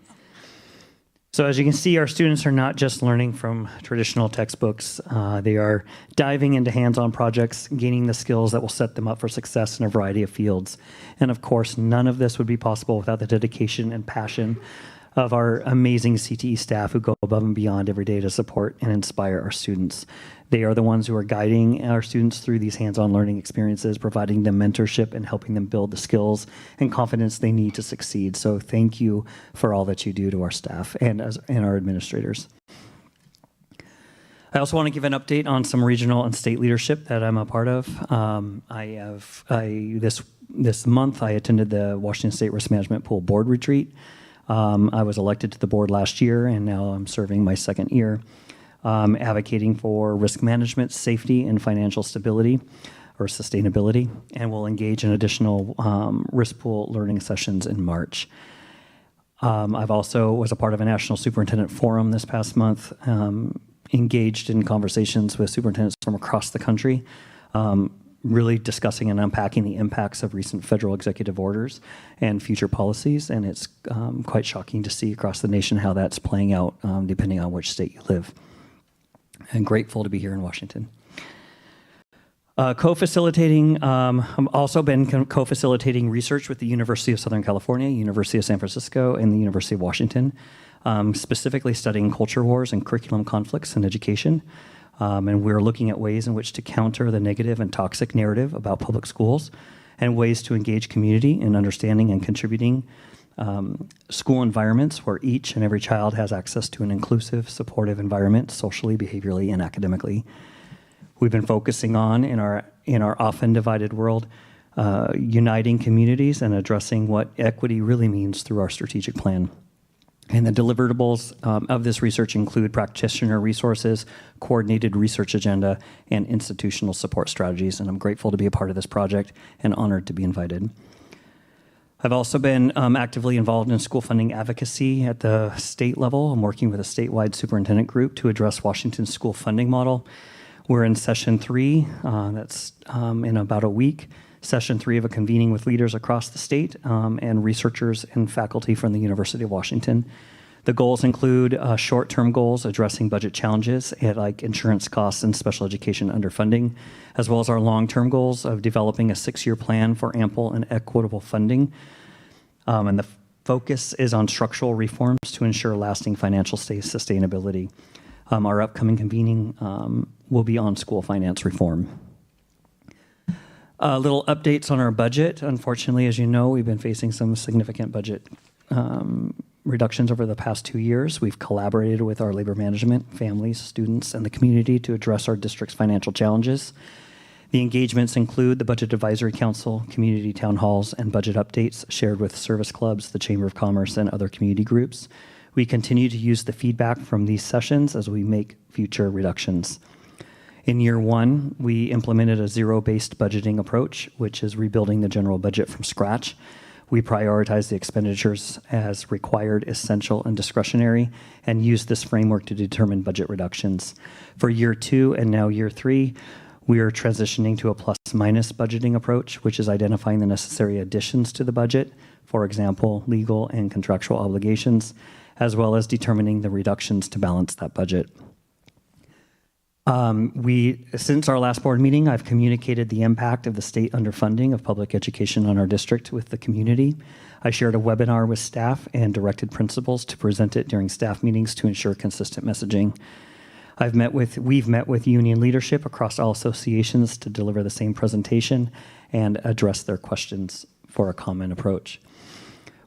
So as you can see, our students are not just learning from traditional textbooks. They are diving into hands-on projects, gaining the skills that will set them up for success in a variety of fields. And of course, none of this would be possible without the dedication and passion of our amazing CTE staff who go above and beyond every day to support and inspire our students. They are the ones who are guiding our students through these hands-on learning experiences, providing them mentorship and helping them build the skills and confidence they need to succeed. So thank you for all that you do to our staff and our administrators. I also want to give an update on some regional and state leadership that I'm a part of. This month I attended the Washington State Risk Management Pool Board Retreat. I was elected to the board last year, and now I'm serving my second year, advocating for risk management, safety, and financial stability or sustainability, and will engage in additional risk pool learning sessions in March. I've also was a part of a national superintendent forum this past month, engaged in conversations with superintendents from across the country, really discussing and unpacking the impacts of recent federal executive orders and future policies. And it's quite shocking to see across the nation how that's playing out depending on which state you live. And grateful to be here in Washington. Co-facilitating, I've also been co-facilitating research with the University of Southern California, University of San Francisco, and the University of Washington, specifically studying culture wars and curriculum conflicts in education. And we're looking at ways in which to counter the negative and toxic narrative about public schools and ways to engage community in understanding and contributing school environments where each and every child has access to an inclusive, supportive environment, socially, behaviorally, and academically. We've been focusing on, in our often divided world, uniting communities and addressing what equity really means through our strategic plan. And the deliverables of this research include practitioner resources, coordinated research agenda, and institutional support strategies. And I'm grateful to be a part of this project and honored to be invited. I've also been actively involved in school funding advocacy at the state level. I'm working with a statewide superintendent group to address Washington's school funding model. We're in session 3, that's in about a week. Session 3 of a convening with leaders across the state and researchers and faculty from the University of Washington. The goals include short-term goals addressing budget challenges like insurance costs and special education underfunding, as well as our long-term goals of developing a 6-year plan for ample and equitable funding. And the focus is on structural reforms to ensure lasting financial sustainability. Our upcoming convening will be on school finance reform. Little updates on our budget. Unfortunately, as you know, we've been facing some significant budget reductions over the past 2 years. We've collaborated with our labor management, families, students, and the community to address our district's financial challenges. The engagements include the Budget Advisory Council, community town halls, and budget updates shared with service clubs, the Chamber of Commerce, and other community groups. We continue to use the feedback from these sessions as we make future reductions. In year 1, we implemented a zero-based budgeting approach, which is rebuilding the general budget from scratch. We prioritize the expenditures as required, essential, and discretionary, and use this framework to determine budget reductions. For year 2 and now year 3, we are transitioning to a plus-minus budgeting approach, which is identifying the necessary additions to the budget, for example, legal and contractual obligations, as well as determining the reductions to balance that budget. Since our last board meeting, I've communicated the impact of the state underfunding of public education on our district with the community. I shared a webinar with staff and directed principals to present it during staff meetings to ensure consistent messaging. We've met with union leadership across all associations to deliver the same presentation and address their questions for a common approach.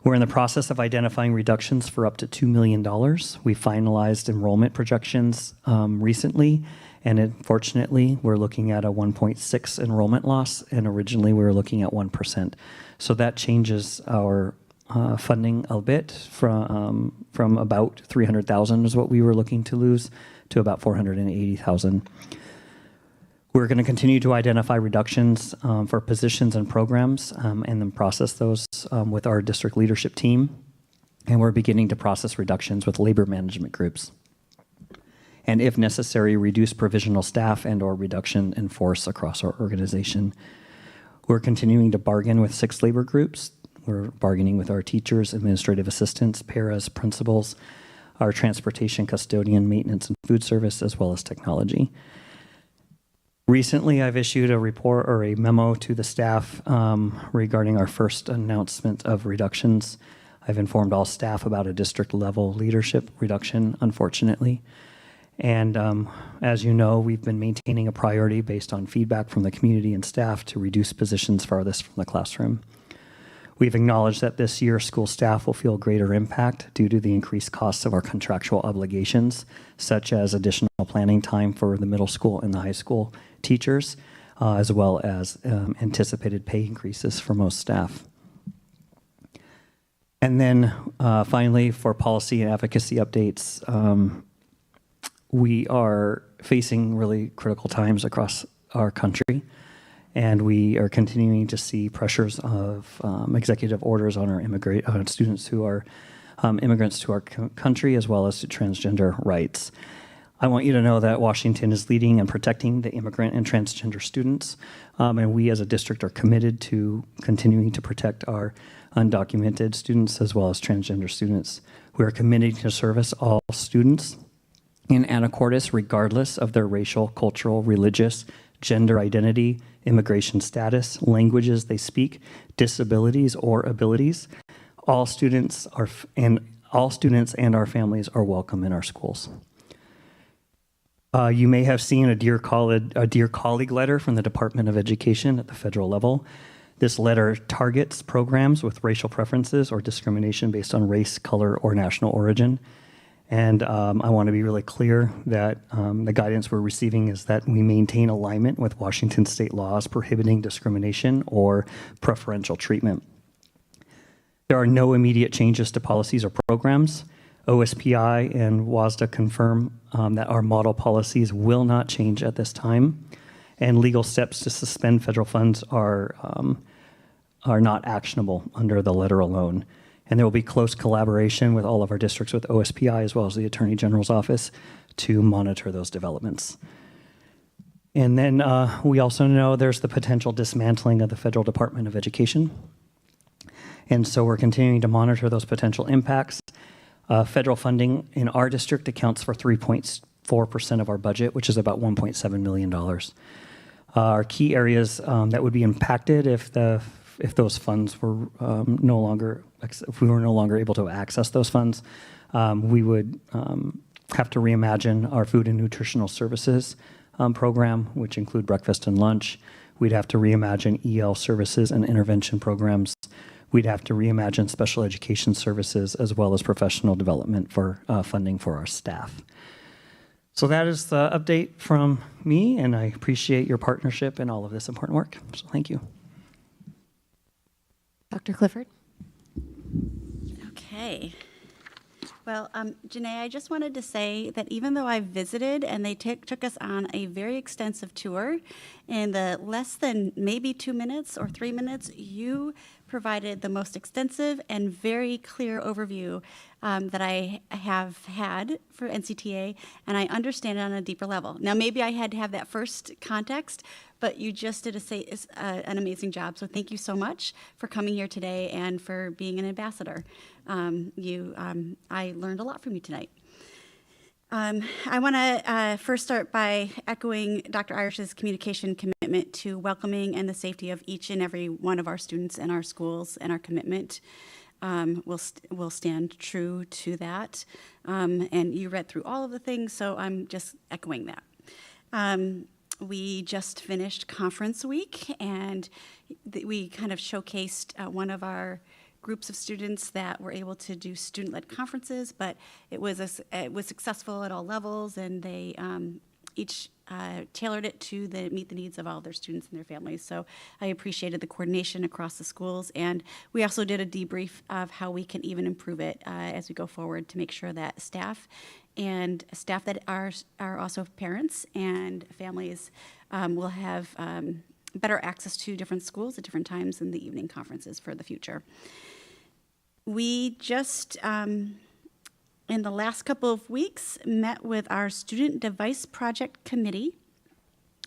We're in the process of identifying reductions for up to $2 million. We finalized enrollment projections recently, and unfortunately, we're looking at a 1.6 enrollment loss, and originally we were looking at 1%. So that changes our funding a bit from about $300,000 is what we were looking to lose to about $480,000. We're going to continue to identify reductions for positions and programs and then process those with our district leadership team. And we're beginning to process reductions with labor management groups. And if necessary, reduce provisional staff and or reduction in force across our organization. We're continuing to bargain with 6 labor groups. We're bargaining with our teachers, administrative assistants, paras, principals, our transportation, custodian, maintenance, and food service, as well as technology. Recently, I've issued a report or a memo to the staff regarding our first announcement of reductions. I've informed all staff about a district-level leadership reduction, unfortunately. And as you know, we've been maintaining a priority based on feedback from the community and staff to reduce positions farthest from the classroom. We've acknowledged that this year school staff will feel greater impact due to the increased costs of our contractual obligations, such as additional planning time for the middle school and the high school teachers, as well as anticipated pay increases for most staff. And then finally, for policy and advocacy updates, we are facing really critical times across our country, and we are continuing to see pressures of executive orders on our students who are immigrants to our country, as well as to transgender rights. I want you to know that Washington is leading and protecting the immigrant and transgender students, and we as a district are committed to continuing to protect our undocumented students as well as transgender students. We are committed to service all students in Anacortes, regardless of their racial, cultural, religious, gender identity, immigration status, languages they speak, disabilities or abilities. All students and our families are welcome in our schools. You may have seen a Dear Colleague letter from the Department of Education at the federal level. This letter targets programs with racial preferences or discrimination based on race, color, or national origin. And I want to be really clear that the guidance we're receiving is that we maintain alignment with Washington state laws prohibiting discrimination or preferential treatment. There are no immediate changes to policies or programs. OSPI and WASDA confirm that our model policies will not change at this time, and legal steps to suspend federal funds are not actionable under the letter alone. And there will be close collaboration with all of our districts with OSPI as well as the Attorney General's office to monitor those developments. And then we also know there's the potential dismantling of the Federal Department of Education. And so we're continuing to monitor those potential impacts. Federal funding in our district accounts for 3.4% of our budget, which is about $1.7 million. Our key areas that would be impacted if those funds were if we were no longer able to access those funds, we would have to reimagine our food and nutritional services program, which include breakfast and lunch. We'd have to reimagine EL services and intervention programs. We'd have to reimagine special education services as well as professional development for funding for our staff. So that is the update from me, and I appreciate your partnership in all of this important work. So thank you. Dr. Clifford? Okay. Well, Janae, I just wanted to say that even though I visited and they took us on a very extensive tour, in the less than maybe 2 minutes or 3 minutes, you provided the most extensive and very clear overview that I have had for NCTA, and I understand it on a deeper level. Now, maybe I had to have that first context, but you just did an amazing job. So thank you so much for coming here today and for being an ambassador. I learned a lot from you tonight. I want to first start by echoing Dr. Irish's communication commitment to welcoming and the safety of each and every one of our students in our schools, and our commitment will stand true to that. And you read through all of the things, so I'm just echoing that. We just finished conference week, and we kind of showcased one of our groups of students that were able to do student-led conferences, but it was successful at all levels, and they each tailored it to meet the needs of all of their students and their families. So I appreciated the coordination across the schools, and we also did a debrief of how we can even improve it as we go forward to make sure that staff that are also parents and families will have better access to different schools at different times in the evening conferences for the future. We just, in the last couple of weeks, met with our Student Device Project Committee,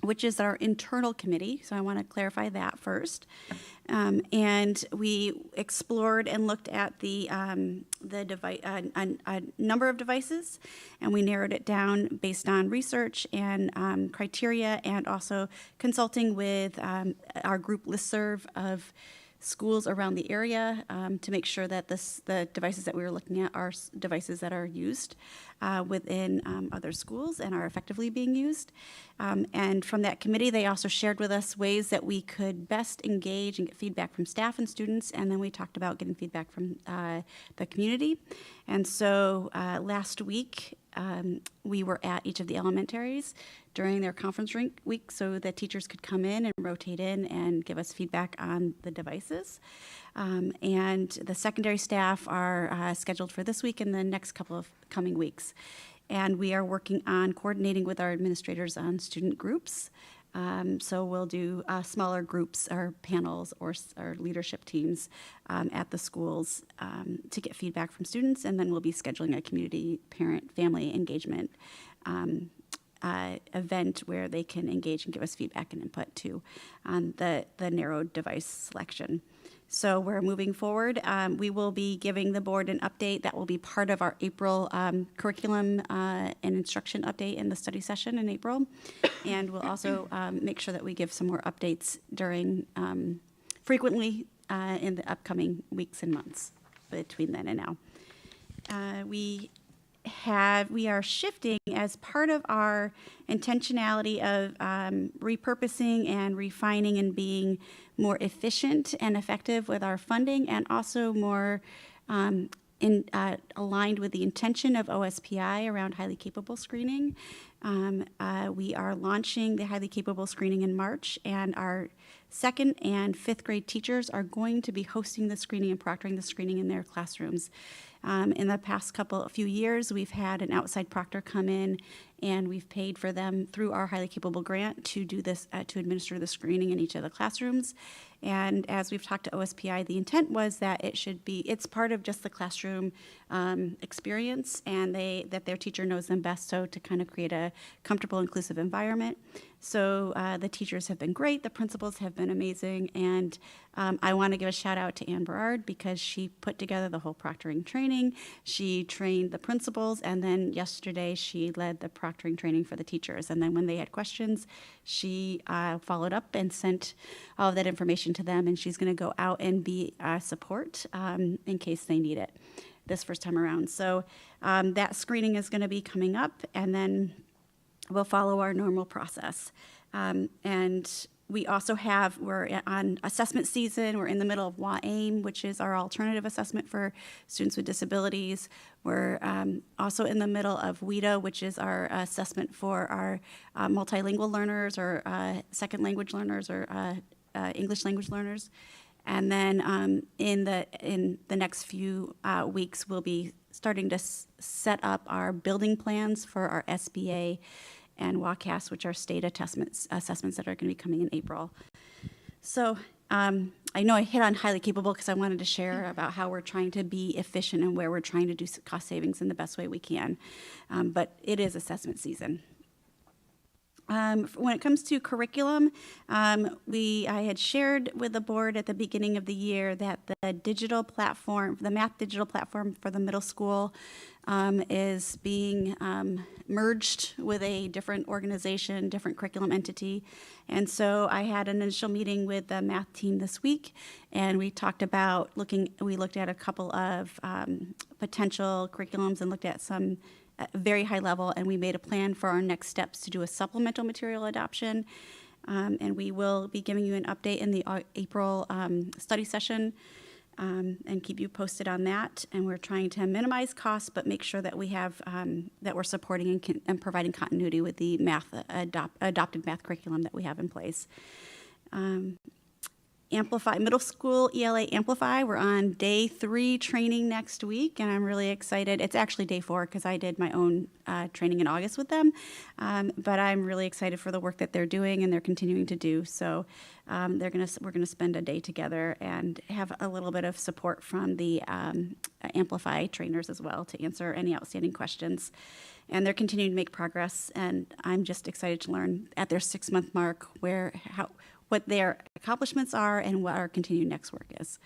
which is our internal committee, so I want to clarify that first. And we explored and looked at a number of devices, and we narrowed it down based on research and criteria, and also consulting with our group listserv of schools around the area to make sure that the devices that we were looking at are devices that are used within other schools and are effectively being used. And from that committee, they also shared with us ways that we could best engage and get feedback from staff and students, and then we talked about getting feedback from the community. And so last week, we were at each of the elementaries during their conference week so that teachers could come in and rotate in and give us feedback on the devices. And the secondary staff are scheduled for this week and the next couple of coming weeks. And we are working on coordinating with our administrators on student groups. So we'll do smaller groups or panels or leadership teams at the schools to get feedback from students, and then we'll be scheduling a community parent family engagement event where they can engage and give us feedback and input too on the narrowed device selection. So we're moving forward. We will be giving the board an update that will be part of our April curriculum and instruction update in the study session in April. And we'll also make sure that we give some more updates during frequently in the upcoming weeks and months between then and now. We we are shifting as part of our intentionality of repurposing and refining and being more efficient and effective with our funding, and also more aligned with the intention of OSPI around highly capable screening. We are launching the highly capable screening in March, and our 2nd and 5th grade teachers are going to be hosting the screening and proctoring the screening in their classrooms. In the past few years, we've had an outside proctor come in, and we've paid for them through our highly capable grant to do this, to administer the screening in each of the classrooms. And as we've talked to OSPI, the intent was that it's part of just the classroom experience, and that their teacher knows them best, so to kind of create a comfortable, inclusive environment. So the teachers have been great, the principals have been amazing, and I want to give a shout out to Ann Berard, because she put together the whole proctoring training. She trained the principals, and then yesterday she led the proctoring training for the teachers. And then when they had questions, she followed up and sent all of that information to them, and she's going to go out and be support in case they need it this first time around. So that screening is going to be coming up, and then we'll follow our normal process. And we also we're on assessment season. We're in the middle of WAAIM, which is our alternative assessment for students with disabilities. We're also in the middle of WIDA, which is our assessment for our multilingual learners, or second language learners, or English language learners. And then in the next few weeks, we'll be starting to set up our building plans for our SBA and WACAS, which are state assessments that are going to be coming in April. So I know I hit on highly capable because I wanted to share about how we're trying to be efficient and where we're trying to do cost savings in the best way we can. But it is assessment season. When it comes to curriculum, I had shared with the board at the beginning of the year that the math digital platform for the middle school is being merged with a different organization, different curriculum entity. And so I had an initial meeting with the math team this week, and we talked about we looked at a couple of potential curriculums and looked at some very high level, and we made a plan for our next steps to do a supplemental material adoption. And we will be giving you an update in the April study session, and keep you posted on that. And we're trying to minimize costs, but make sure that we have that we're supporting and providing continuity with the adopted math curriculum that we have in place. Amplify, middle school ELA Amplify. We're on day 3 training next week, and I'm really excited. It's actually day 4 because I did my own training in August with them, but I'm really excited for the work that they're doing and they're continuing to do. So we're gonna spend a day together and have a little bit of support from the Amplify trainers as well to answer any outstanding questions. And they're continuing to make progress, and I'm just excited to learn at their 6-month mark what their accomplishments are and what our continued next work is.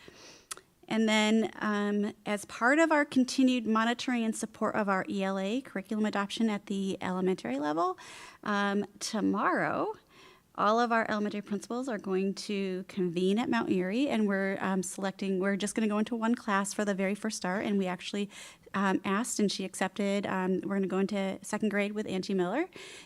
And then as part of our continued monitoring and support of our ELA curriculum adoption at the elementary level, tomorrow, all of our elementary principals are going to convene at Mount Airy, and we're just going to go into one class for the very first start, and we actually asked and she accepted. We're going to go into 2nd grade with Angie Miller.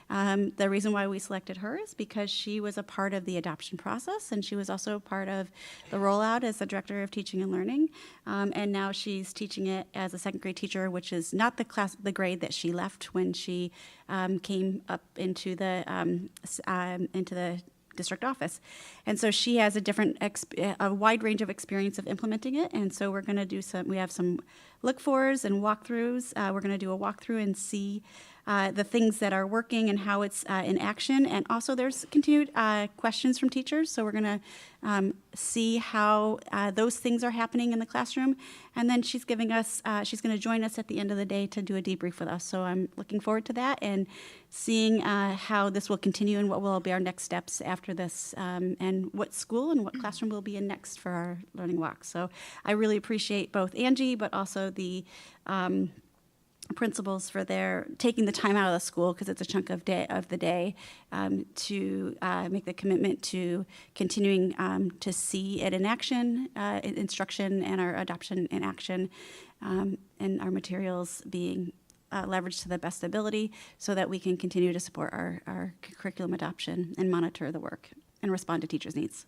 The reason why we selected her is because she was a part of the adoption process, and she was also part of the rollout as the director of teaching and learning. And now she's teaching it as a 2nd grade teacher, which is not the grade that she left when she came up into the district office. And so she has a wide range of experience of implementing it. And so we're going to we have some look-fors and walkthroughs. We're going to do a walkthrough and see the things that are working and how it's in action. And also there's continued questions from teachers. So we're going to see how those things are happening in the classroom. And then she's going to join us at the end of the day to do a debrief with us. So I'm looking forward to that and seeing how this will continue and what will be our next steps after this, and what school and what classroom we'll be in next for our learning walk. So I really appreciate both Angie, but also the principals for their taking the time out of the school, because it's a chunk of the day, to make the commitment to continuing to see it in action, instruction and our adoption in action, and our materials being leveraged to the best ability so that we can continue to support our curriculum adoption and monitor the work and respond to teachers' needs.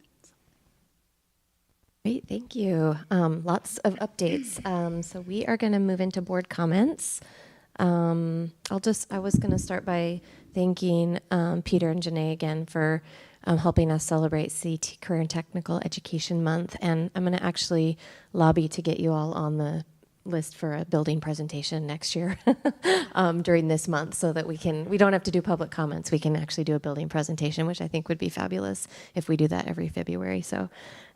Great, thank you. Lots of updates. So we are going to move into board comments. I was going to start by thanking Peter and Janae again for helping us celebrate CT Career and Technical Education Month. And I'm going to actually lobby to get you all on the list for a building presentation next year during this month so that we don't have to do public comments. We can actually do a building presentation, which I think would be fabulous if we do that every February. So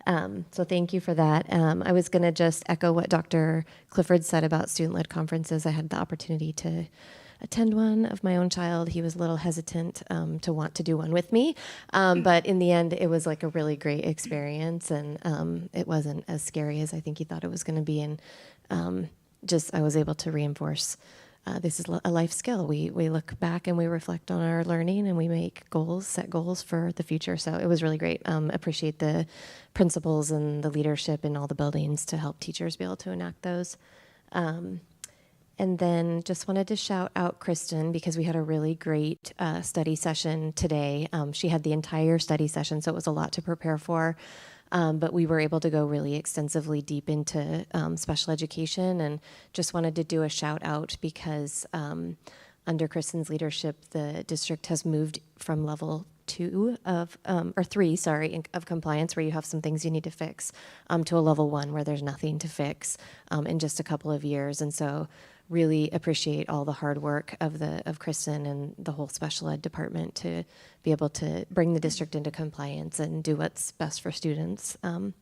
thank you for that. I was going to just echo what Dr. Clifford said about student-led conferences. I had the opportunity to attend one of my own child. He was a little hesitant to want to do one with me, but in the end, it was like a really great experience, and it wasn't as scary as I think he thought it was going to be. And I was able to reinforce this is a life skill. We look back and we reflect on our learning, and we set goals for the future. So it was really great. Appreciate the principals and the leadership in all the buildings to help teachers be able to enact those. And then just wanted to shout out Kristen because we had a really great study session today. She had the entire study session, so it was a lot to prepare for. But we were able to go really extensively deep into special education, and just wanted to do a shout out because under Kristen's leadership, the district has moved from level 3 of compliance, where you have some things you need to fix, to a level 1 where there's nothing to fix in just a couple of years. And so really appreciate all the hard work of Kristen and the whole special ed department to be able to bring the district into compliance and do what's best for students. And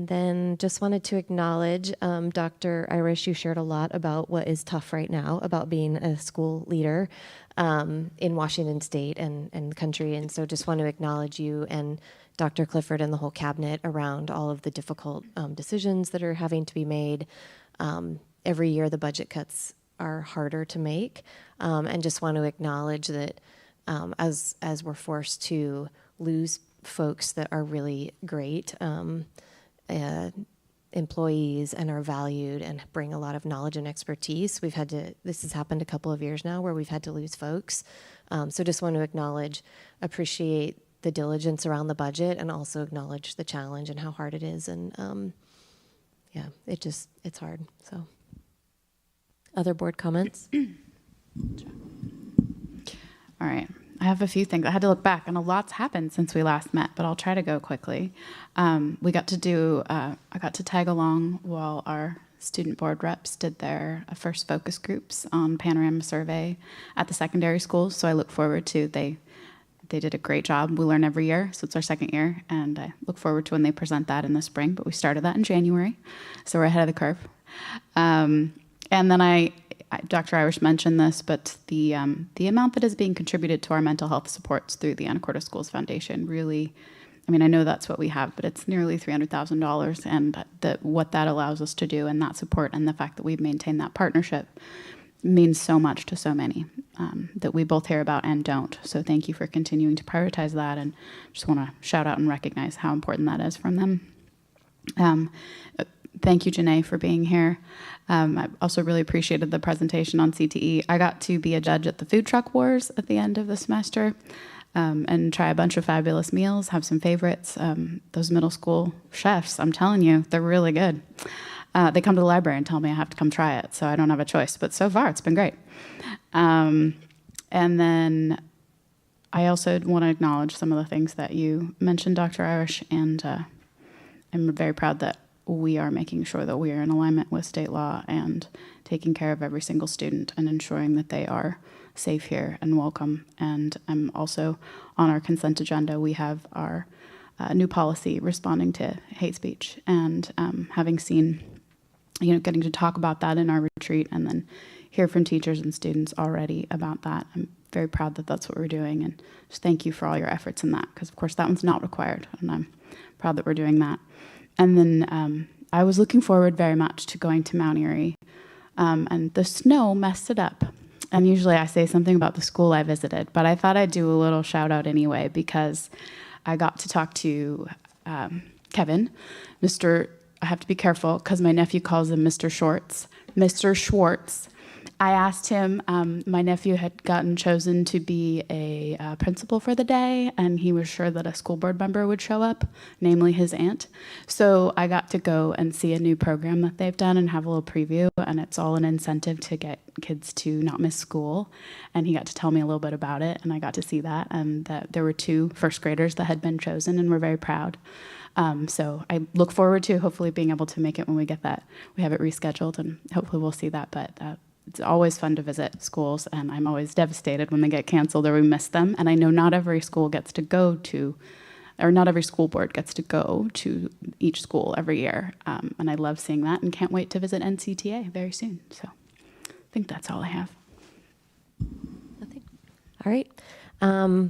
then just wanted to acknowledge, Dr. Irish, you shared a lot about what is tough right now about being a school leader in Washington State and the country. And so just want to acknowledge you and Dr. Clifford and the whole cabinet around all of the difficult decisions that are having to be made. Every year the budget cuts are harder to make, and just want to acknowledge that as we're forced to lose folks that are really great employees and are valued and bring a lot of knowledge and expertise, this has happened a couple of years now where we've had to lose folks. So just want to appreciate the diligence around the budget, and also acknowledge the challenge and how hard it is. And it's hard, so. Other board comments? All right. I have a few things. I had to look back, and a lot's happened since we last met, but I'll try to go quickly. I got to tag along while our student board reps did their first focus groups on Panorama Survey at the secondary schools, so I look forward to, they did a great job. We learn every year, so it's our second year, and I look forward to when they present that in the spring, but we started that in January, so we're ahead of the curve. And then Dr. Irish mentioned this, but the amount that is being contributed to our mental health supports through the Anacortes Schools Foundation really, I know that's what we have, but it's nearly $300,000, and what that allows us to do, and that support, and the fact that we've maintained that partnership means so much to so many that we both hear about and don't. So thank you for continuing to prioritize that, and just want to shout out and recognize how important that is from them. Thank you, Janae, for being here. I also really appreciated the presentation on CTE. I got to be a judge at the Food Truck Wars at the end of the semester and try a bunch of fabulous meals, have some favorites. Those middle school chefs, I'm telling you, they're really good. They come to the library and tell me I have to come try it, so I don't have a choice. But so far, it's been great. And then I also want to acknowledge some of the things that you mentioned, Dr. Irish, and I'm very proud that we are making sure that we are in alignment with state law and taking care of every single student and ensuring that they are safe here and welcome. And also on our consent agenda, we have our new policy responding to hate speech, and having seen, getting to talk about that in our retreat and then hear from teachers and students already about that. I'm very proud that that's what we're doing, and just thank you for all your efforts in that, because of course that one's not required, and I'm proud that we're doing that. And then I was looking forward very much to going to Mount Erie, and the snow messed it up. And usually I say something about the school I visited, but I thought I'd do a little shout out anyway, because I got to talk to Kevin, I have to be careful because my nephew calls him Mr. Schwartz, I asked him, my nephew had gotten chosen to be a principal for the day, and he was sure that a school board member would show up, namely his aunt. So I got to go and see a new program that they've done and have a little preview, and it's all an incentive to get kids to not miss school. And he got to tell me a little bit about it, and I got to see that, and that there were 2 first graders that had been chosen, and we're very proud. So I look forward to hopefully being able to make it when we get that. We have it rescheduled, and hopefully we'll see that. But it's always fun to visit schools, and I'm always devastated when they get canceled or we miss them. And I know not every school gets to go to, or not every school board gets to go to each school every year. And I love seeing that and can't wait to visit NCTA very soon. So I think that's all I have. Nothing. All right.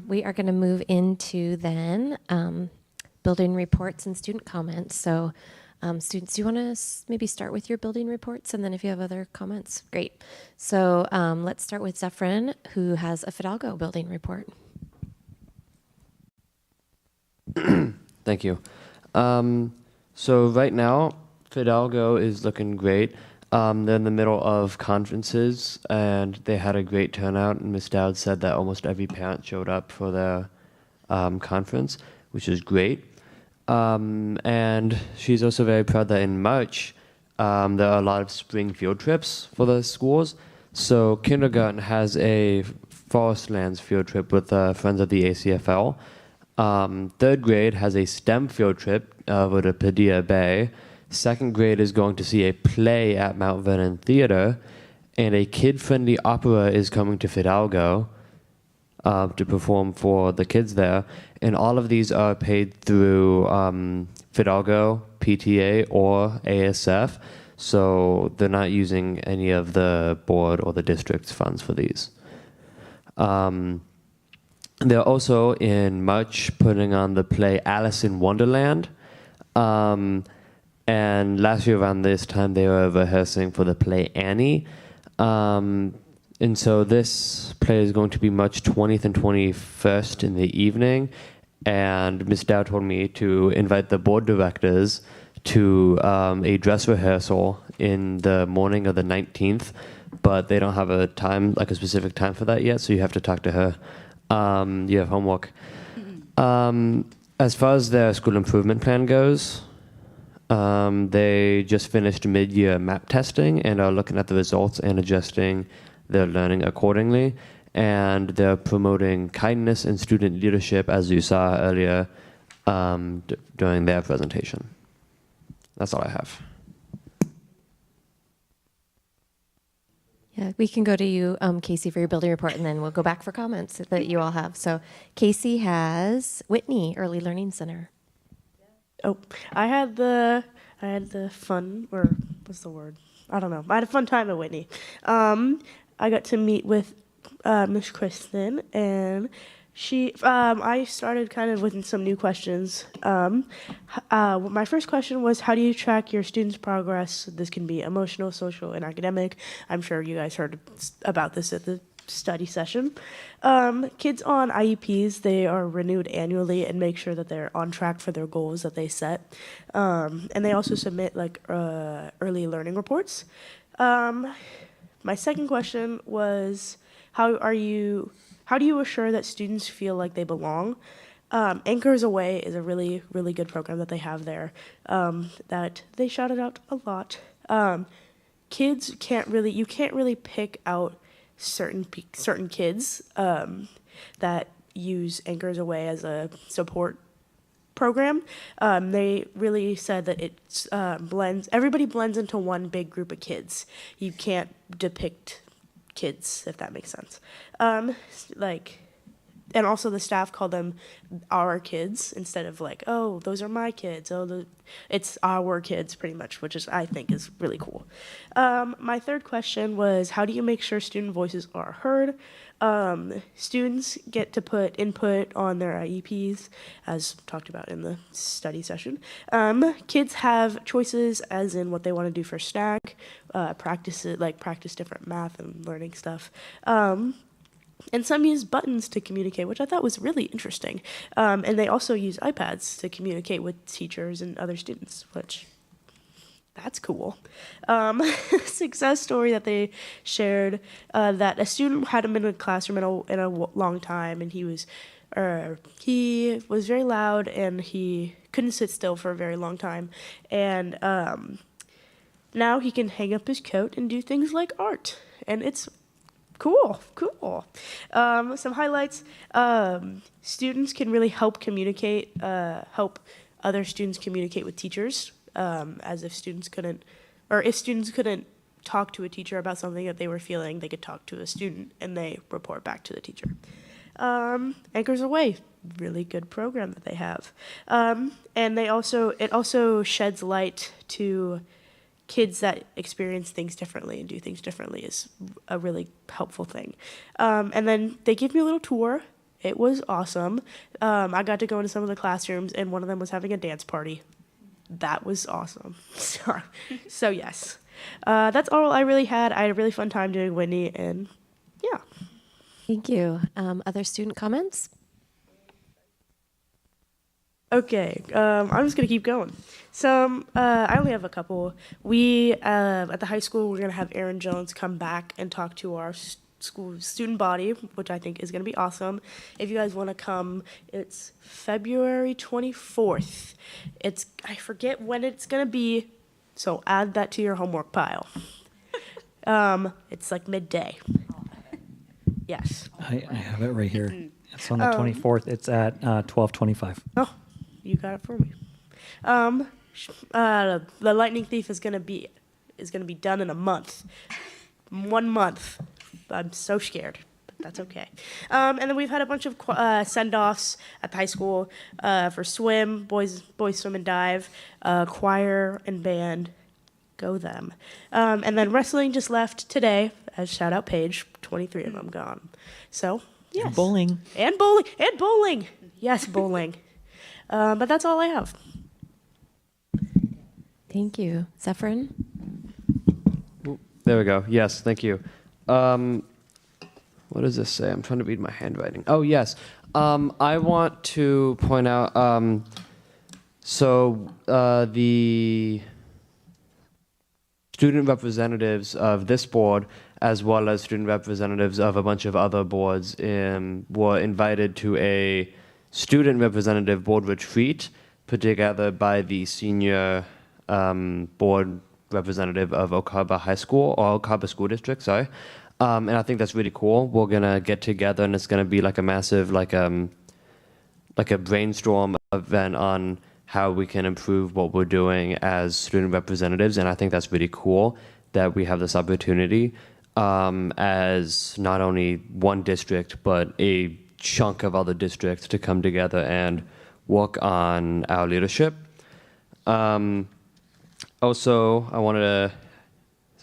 We are going to move into then building reports and student comments. So students, do you want to maybe start with your building reports, and then if you have other comments, great. So let's start with Zephyrin, who has a Fidalgo building report. Thank you. So right now, Fidalgo is looking great. They're in the middle of conferences, and they had a great turnout, and Ms. Dowd said that almost every parent showed up for their conference, which is great. And she's also very proud that in March, there are a lot of spring field trips for the schools. So kindergarten has a Forestlands field trip with friends of the ACFL. 3rd grade has a STEM field trip over to Padilla Bay. 2nd grade is going to see a play at Mount Vernon Theater. And a kid-friendly opera is coming to Fidalgo to perform for the kids there. And all of these are paid through Fidalgo, PTA, or ASF. So they're not using any of the board or the district's funds for these. They're also in March putting on the play Alice in Wonderland. And last year around this time, they were rehearsing for the play Annie. And so this play is going to be March 20th and 21st in the evening. And Ms. Dow told me to invite the board directors to a dress rehearsal in the morning of the 19th. But they don't have a time, like a specific time for that yet, so you have to talk to her. You have homework. As far as their school improvement plan goes, they just finished mid-year map testing and are looking at the results and adjusting their learning accordingly. And they're promoting kindness and student leadership, as you saw earlier during their presentation. That's all I have. Yeah, we can go to you, Casey, for your building report, and then we'll go back for comments that you all have. So Casey has Whitney Early Learning Center. Oh, I had the fun, or what's the word? I don't know. I had a fun time at Whitney. I got to meet with Miss Kristen, and I started kind of with some new questions. My first question was, how do you track your students' progress? This can be emotional, social, and academic. I'm sure you guys heard about this at the study session. Kids on IEPs, they are renewed annually and make sure that they're on track for their goals that they set. And they also submit early learning reports. My second question was, how do you assure that students feel like they belong? Anchors Away is a really, really good program that they have there that they shouted out a lot. You can't really pick out certain kids that use Anchors Away as a support program. They really said that everybody blends into one big group of kids. You can't depict kids, if that makes sense. And also the staff call them our kids instead of oh, those are my kids. It's our kids pretty much, which I think is really cool. My third question was, how do you make sure student voices are heard? Students get to put input on their IEPs, as talked about in the study session. Kids have choices as in what they want to do for snack, practice different math and learning stuff. And some use buttons to communicate, which I thought was really interesting. And they also use iPads to communicate with teachers and other students, which that's cool. Success story that they shared, that a student hadn't been in a classroom in a long time, and he was very loud, and he couldn't sit still for a very long time. And now he can hang up his coat and do things like art, and it's cool. Some highlights: students can really help communicate, help other students communicate with teachers, as if students couldn't talk to a teacher about something that they were feeling, they could talk to a student and they report back to the teacher. Anchors Away, really good program that they have. And it also sheds light to kids that experience things differently and do things differently is a really helpful thing. And then they give me a little tour. It was awesome. I got to go into some of the classrooms, and one of them was having a dance party. That was awesome. So yes, that's all I really had. I had a really fun time doing Whitney, and yeah. Thank you. Other student comments? Okay, I'm just gonna keep going. I only have a couple. We at the high school, we're gonna have Aaron Jones come back and talk to our school student body, which I think is gonna be awesome. If you guys want to come, it's February 24th. I forget when it's gonna be, so add that to your homework pile. It's like midday. Yes. I have it right here. It's on the 24th. It's at 12:25. Oh, you got it for me. The Lightning Thief is gonna be done in a month. 1 month. I'm so scared, but that's okay. And then we've had a bunch of send-offs at the high school for swim, boys swim and dive, choir and band. Go them. And then wrestling just left today. As shout out Paige, 23 of them gone. So yes. And bowling. And bowling. Yes, bowling. But that's all I have. Thank you. Zephyrin? There we go. Yes, thank you. What does this say? I'm trying to read my handwriting. Oh, yes. I want to point out, the student representatives of this board, as well as student representatives of a bunch of other boards, were invited to a student representative board retreat put together by the senior board representative of Oak Harbor High School, or Oak Harbor School District, sorry. And I think that's really cool. We're gonna get together, and it's gonna be like a massive, like a brainstorm event on how we can improve what we're doing as student representatives. And I think that's really cool that we have this opportunity as not only one district, but a chunk of other districts to come together and work on our leadership. Also,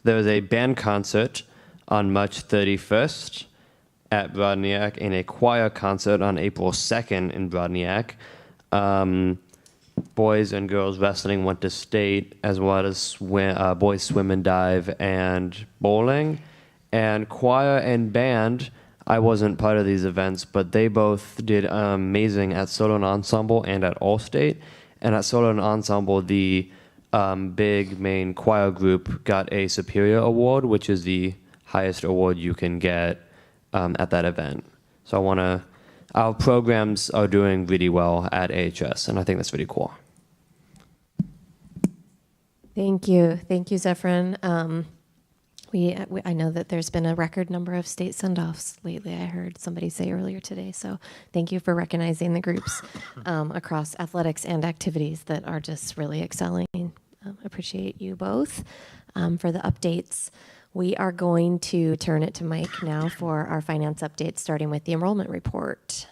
there was a band concert on March 31st at Broadniak and a choir concert on April 2nd in Broadniak. Boys and girls wrestling went to state, as well as boys swim and dive and bowling. And choir and band, I wasn't part of these events, but they both did amazing at solo and ensemble and at All-State. And at solo and ensemble, the big main choir group got a Superior Award, which is the highest award you can get at that event. So our programs are doing really well at AHS, and I think that's really cool. Thank you, Zephyrin. I know that there's been a record number of state send-offs lately. I heard somebody say earlier today. So thank you for recognizing the groups across athletics and activities that are just really excelling. Appreciate you both for the updates. We are going to turn it to Mike now for our finance updates, starting with the enrollment report.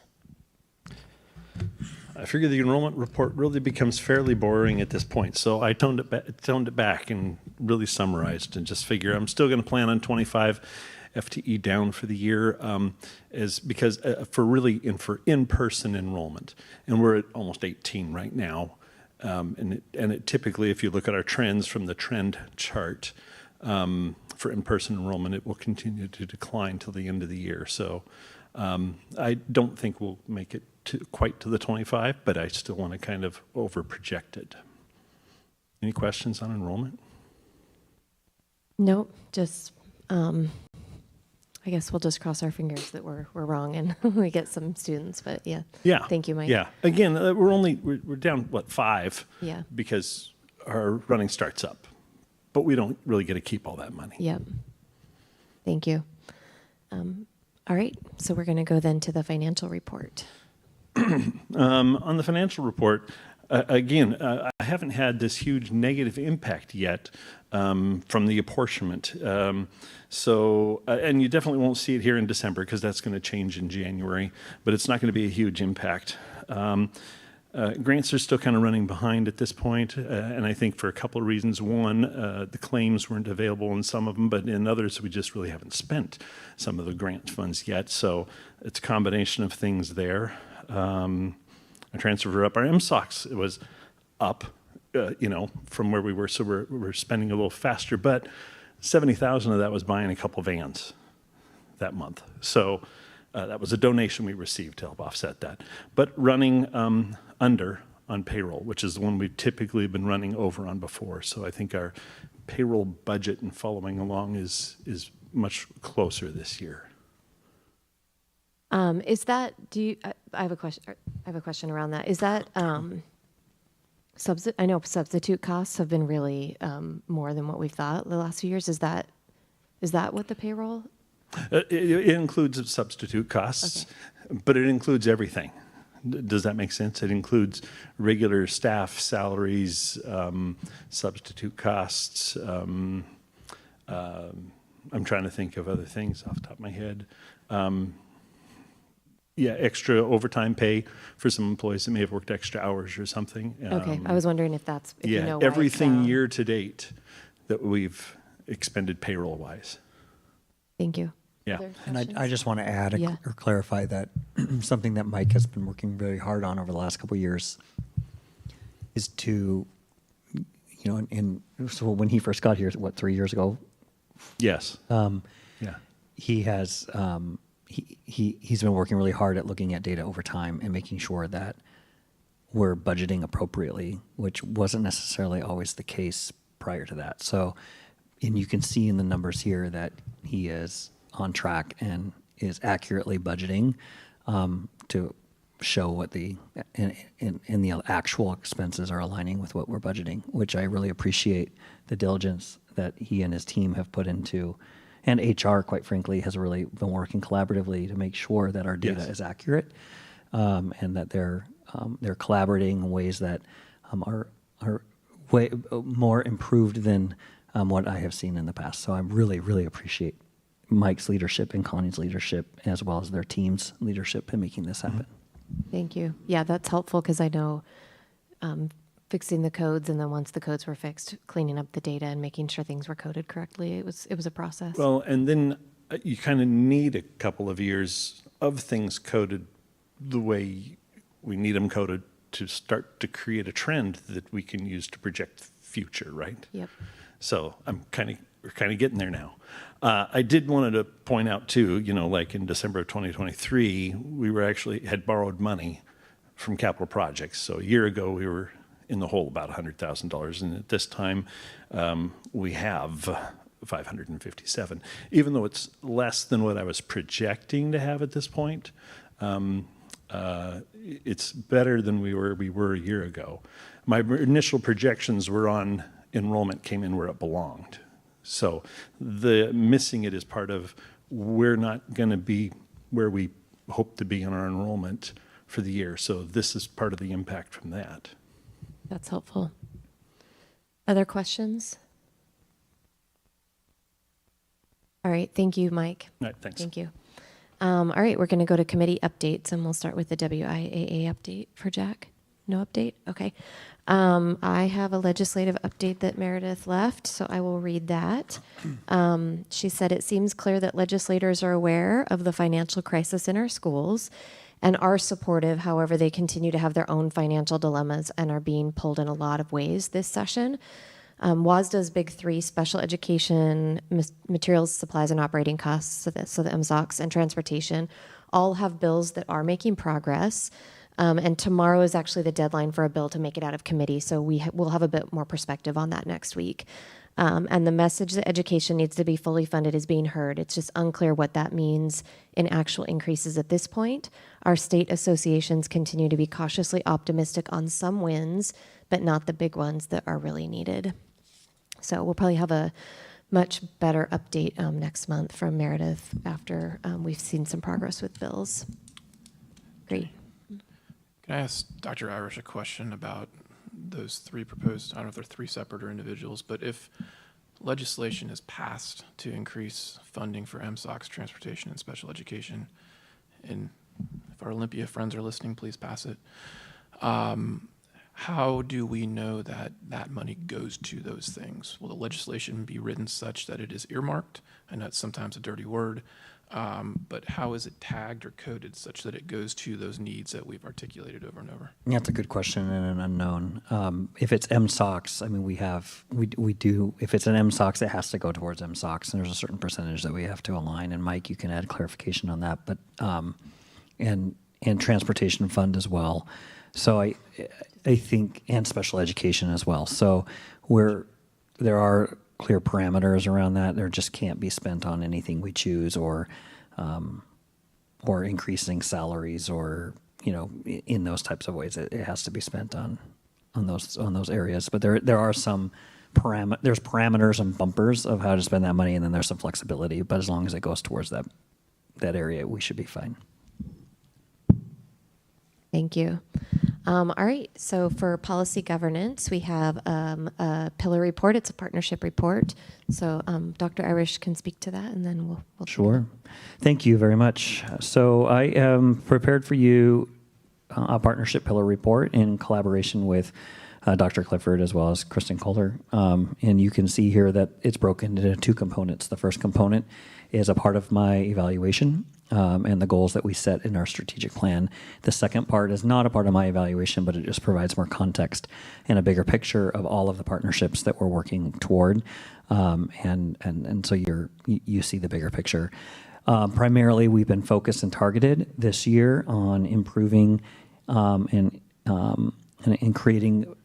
I figure the enrollment report really becomes fairly boring at this point, so I toned it back and really summarized, and just figure I'm still going to plan on 25 FTE down for the year, for in-person enrollment, and we're at almost 18 right now, and it typically, if you look at our trends from the trend chart, for in-person enrollment, it will continue to decline till the end of the year. So I don't think we'll make it quite to the 25, but I still want to kind of over-project it. Any questions on enrollment? Nope, just, I guess we'll just cross our fingers that we're wrong and we get some students, but yeah. Yeah. Thank you, Mike. Yeah. Again, we're down, what, 5? Yeah. Because our running starts up. But we don't really get to keep all that money. Yep. Thank you. All right, so we're going to go then to the financial report. On the financial report, again, I haven't had this huge negative impact yet from the apportionment. And you definitely won't see it here in December because that's going to change in January, but it's not going to be a huge impact. Grants are still kind of running behind at this point, and I think for a couple of reasons. One, the claims weren't available in some of them, but in others, we just really haven't spent some of the grant funds yet. So it's a combination of things there. Our transfers were up. Our MSOCs was up, from where we were, so we're spending a little faster. But 70,000 of that was buying a couple vans that month. So that was a donation we received to help offset that. But running under on payroll, which is the one we've typically been running over on before. So I think our payroll budget and following along is much closer this year. Is that, I have a question around that. Is that, I know substitute costs have been really more than what we've thought the last few years. Is that what the payroll? It includes substitute costs, but it includes everything. Does that make sense? It includes regular staff salaries, substitute costs. I'm trying to think of other things off the top of my head. Extra overtime pay for some employees that may have worked extra hours or something. Okay, I was wondering if you know why everything year to date that we've expended payroll-wise. Thank you. Yeah. And I just want to add Yeah. or clarify that something that Mike has been working very hard on over the last couple of years is to, so when he first got here, 3 years ago? Yes. Yeah. He has, he's been working really hard at looking at data over time and making sure that we're budgeting appropriately, which wasn't necessarily always the case prior to that. So, and you can see in the numbers here that he is on track and is accurately budgeting to show what the actual expenses are aligning with what we're budgeting, which I really appreciate the diligence that he and his team have put into. And HR, quite frankly, has really been working collaboratively to make sure that our data is accurate and that they're collaborating in ways that are way more improved than what I have seen in the past. So I really, really appreciate Mike's leadership and Connie's leadership, as well as their team's leadership in making this happen. Thank you. Yeah, that's helpful because I know fixing the codes, and then once the codes were fixed, cleaning up the data and making sure things were coded correctly. It was a process. Well, and then you kind of need a couple of years of things coded the way we need them coded to start to create a trend that we can use to project the future, right? Yep. So we're kind of getting there now. I did wanted to point out too, like in December of 2023, we had borrowed money from capital projects. So a year ago, we were in the hole about $100,000, and at this time, we have 557. Even though it's less than what I was projecting to have at this point, it's better than we were a year ago. My initial projections were on enrollment came in where it belonged. So the missing it is part of we're not going to be where we hope to be in our enrollment for the year. So this is part of the impact from that. That's helpful. Other questions? All right. Thank you, Mike. All right, thanks. Thank you. All right. We're going to go to committee updates, and we'll start with the WIAA update for Jack. No update? Okay. I have a legislative update that Meredith left, so I will read that. She said, it seems clear that legislators are aware of the financial crisis in our schools and are supportive. However, they continue to have their own financial dilemmas and are being pulled in a lot of ways this session. WASDA's big three, special education, materials, supplies, and operating costs, so the MSOCs, and transportation, all have bills that are making progress. And tomorrow is actually the deadline for a bill to make it out of committee, so we'll have a bit more perspective on that next week. And the message that education needs to be fully funded is being heard. It's just unclear what that means in actual increases at this point. Our state associations continue to be cautiously optimistic on some wins, but not the big ones that are really needed. So we'll probably have a much better update next month from Meredith after we've seen some progress with bills. Great. Can I ask Dr. Irish a question about those three proposed, I don't know if they're three separate or individuals, but if legislation is passed to increase funding for MSOCs, transportation, and special education, and if our Olympia friends are listening, please pass it. How do we know that that money goes to those things? Will the legislation be written such that it is earmarked? I know it's sometimes a dirty word, but how is it tagged or coded such that it goes to those needs that we've articulated over and over? Yeah, that's a good question and an unknown. If it's MSOCs, I mean, we do, if it's an MSOCs, it has to go towards MSOCs, and there's a certain percentage that we have to align, and Mike, you can add clarification on that, but, and transportation fund as well. So I think, and special education as well. So there are clear parameters around that. There just can't be spent on anything we choose or increasing salaries or, in those types of ways. It has to be spent on those areas. But there are some there's parameters and bumpers of how to spend that money, and then there's some flexibility. But as long as it goes towards that area, we should be fine. Thank you. All right, so for policy governance, we have a pillar report. It's a partnership report. So Dr. Irish can speak to that, and then we'll Sure. Thank you very much. So I am prepared for you a partnership pillar report in collaboration with Dr. Clifford as well as Kristen Kohler. And you can see here that it's broken into two components. The first component is a part of my evaluation and the goals that we set in our strategic plan. The second part is not a part of my evaluation, but it just provides more context and a bigger picture of all of the partnerships that we're working toward. And so you see the bigger picture. Primarily, we've been focused and targeted this year on improving and creating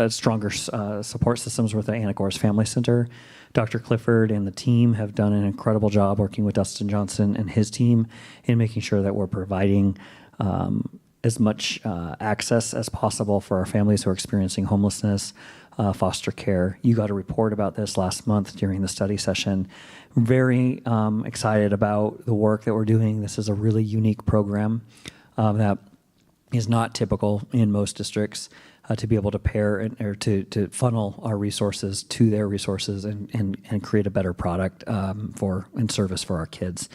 stronger support systems with the Anacortes Family Center. Dr. Clifford and the team have done an incredible job working with Dustin Johnson and his team in making sure that we're providing as much access as possible for our families who are experiencing homelessness, foster care. You got a report about this last month during the study session. Very excited about the work that we're doing. This is a really unique program that is not typical in most districts. To be able to pair or to funnel our resources to their resources and create a better product and service for our kids.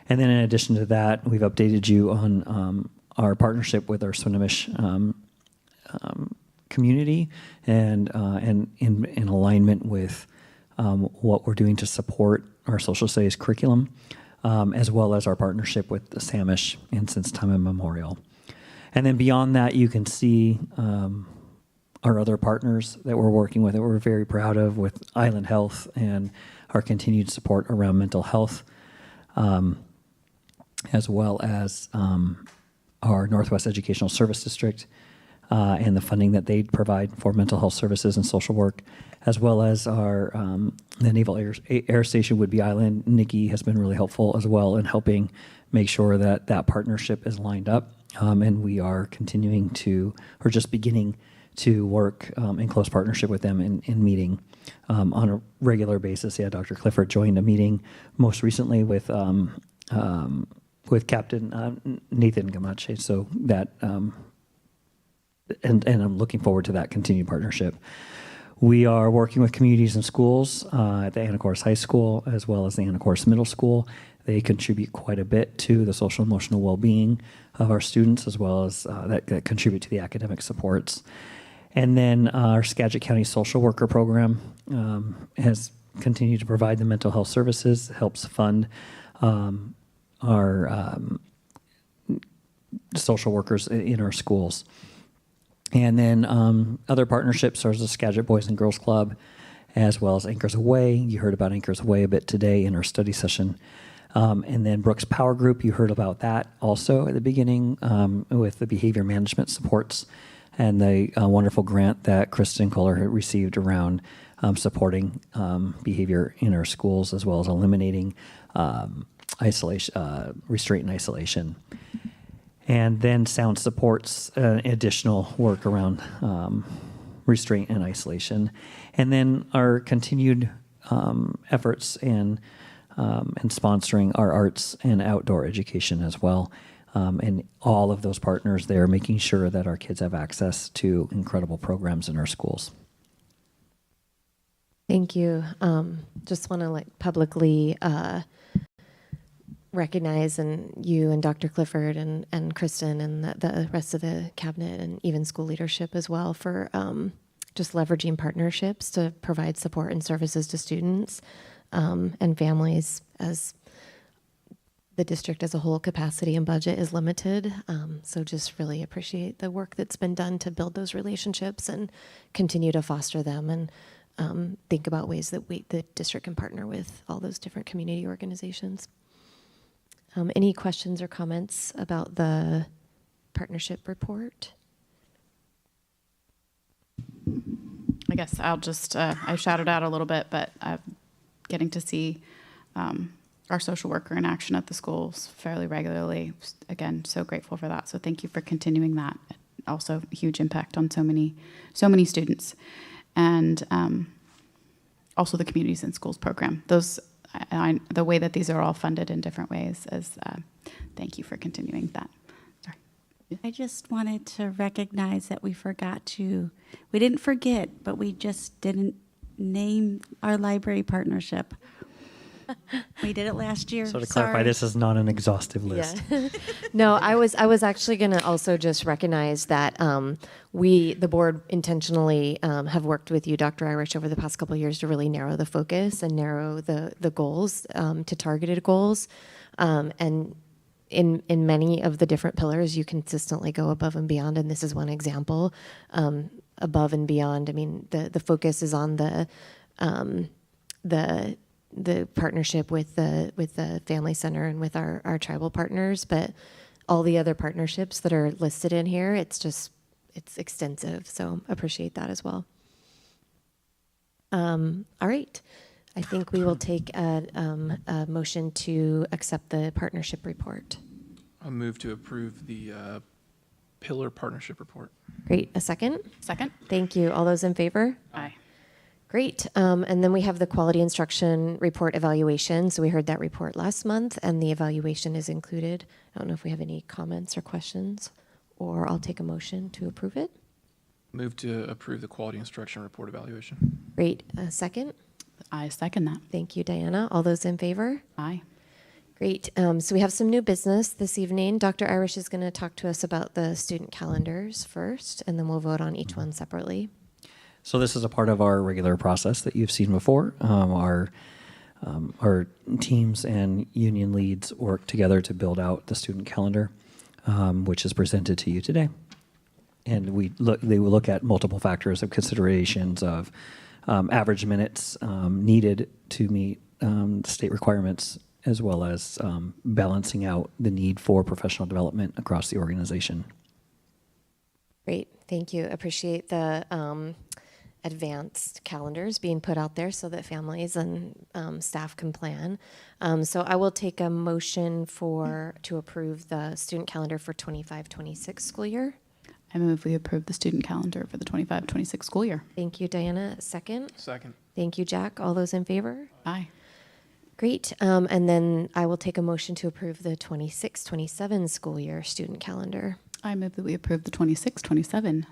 And then in addition to that, we've updated you on our partnership with our Swinomish community and in alignment with what we're doing to support our social studies curriculum, as well as our partnership with the Samish and since time immemorial. And then beyond that, you can see our other partners that we're working with that we're very proud of with Island Health and our continued support around mental health, as well as our Northwest Educational Service District and the funding that they provide for mental health services and social work, as well as our the Naval Air Station Woodby Island. Nikki has been really helpful as well in helping make sure that that partnership is lined up. And we are continuing to, or just beginning to work in close partnership with them in meeting on a regular basis. Yeah, Dr. Clifford joined a meeting most recently with Captain Nathan Gamache. So that, and I'm looking forward to that continued partnership. We are working with communities and schools at the Anacortes High School as well as the Anacortes Middle School. They contribute quite a bit to the social emotional well-being of our students, as well as that contribute to the academic supports. And then our Skagit County Social Worker Program has continued to provide the mental health services, helps fund our social workers in our schools. And then other partnerships are the Skagit Boys and Girls Club, as well as Anchors Away. You heard about Anchors Away a bit today in our study session. And then Brooks Power Group, you heard about that also at the beginning with the behavior management supports and the wonderful grant that Kristen Kohler had received around supporting behavior in our schools, as well as eliminating isolation, restraint and isolation. And then sound supports additional work around restraint and isolation. And then our continued efforts in and sponsoring our arts and outdoor education as well. And all of those partners there, making sure that our kids have access to incredible programs in our schools. Thank you. Just want to publicly recognize you and Dr. Clifford and Kristen and the rest of the cabinet and even school leadership as well for just leveraging partnerships to provide support and services to students and families, as the district as a whole capacity and budget is limited. So just really appreciate the work that's been done to build those relationships and continue to foster them, and think about ways that the district can partner with all those different community organizations. Any questions or comments about the partnership report? I guess I'll just, I shouted out a little bit, but getting to see our social worker in action at the schools fairly regularly. Again, so grateful for that. So thank you for continuing that. Also, huge impact on so many students. And also the Communities in Schools program. The way that these are all funded in different ways is, thank you for continuing that. Sorry. I just wanted to recognize that we didn't forget, but we just didn't name our library partnership. We did it last year. So to clarify, this is not an exhaustive list. Yeah. No, I was actually going to also just recognize that the board intentionally have worked with you, Dr. Irish, over the past couple of years to really narrow the focus and narrow the goals to targeted goals. And in many of the different pillars, you consistently go above and beyond, and this is one example. Above and beyond, I mean, the focus is on the partnership with the Family Center and with our tribal partners, but all the other partnerships that are listed in here, it's extensive. So appreciate that as well. All right. I think we will take a motion to accept the partnership report. I move to approve the pillar partnership report. Great. A second? Second. Thank you. All those in favor? Aye. Great. And then we have the quality instruction report evaluation. So we heard that report last month, and the evaluation is included. I don't know if we have any comments or questions, or I'll take a motion to approve it. Move to approve the quality instruction report evaluation. Great. A second? I second that. Thank you, Diana. All those in favor? Aye. Great. So we have some new business this evening. Dr. Irish is going to talk to us about the student calendars first, and then we'll vote on each one separately. So this is a part of our regular process that you've seen before. Our teams and union leads work together to build out the student calendar, which is presented to you today. And they will look at multiple factors of considerations of average minutes needed to meet the state requirements, as well as balancing out the need for professional development across the organization. Great. Thank you. Appreciate the advanced calendars being put out there so that families and staff can plan. So I will take a motion to approve the student calendar for 25-26 school year. I move we approve the student calendar for the 25-26 school year. Thank you, Diana. Second? Second. Thank you, Jack. All those in favor? Aye. Great. And then I will take a motion to approve the 26-27 school year student calendar. I move that we approve the 26-27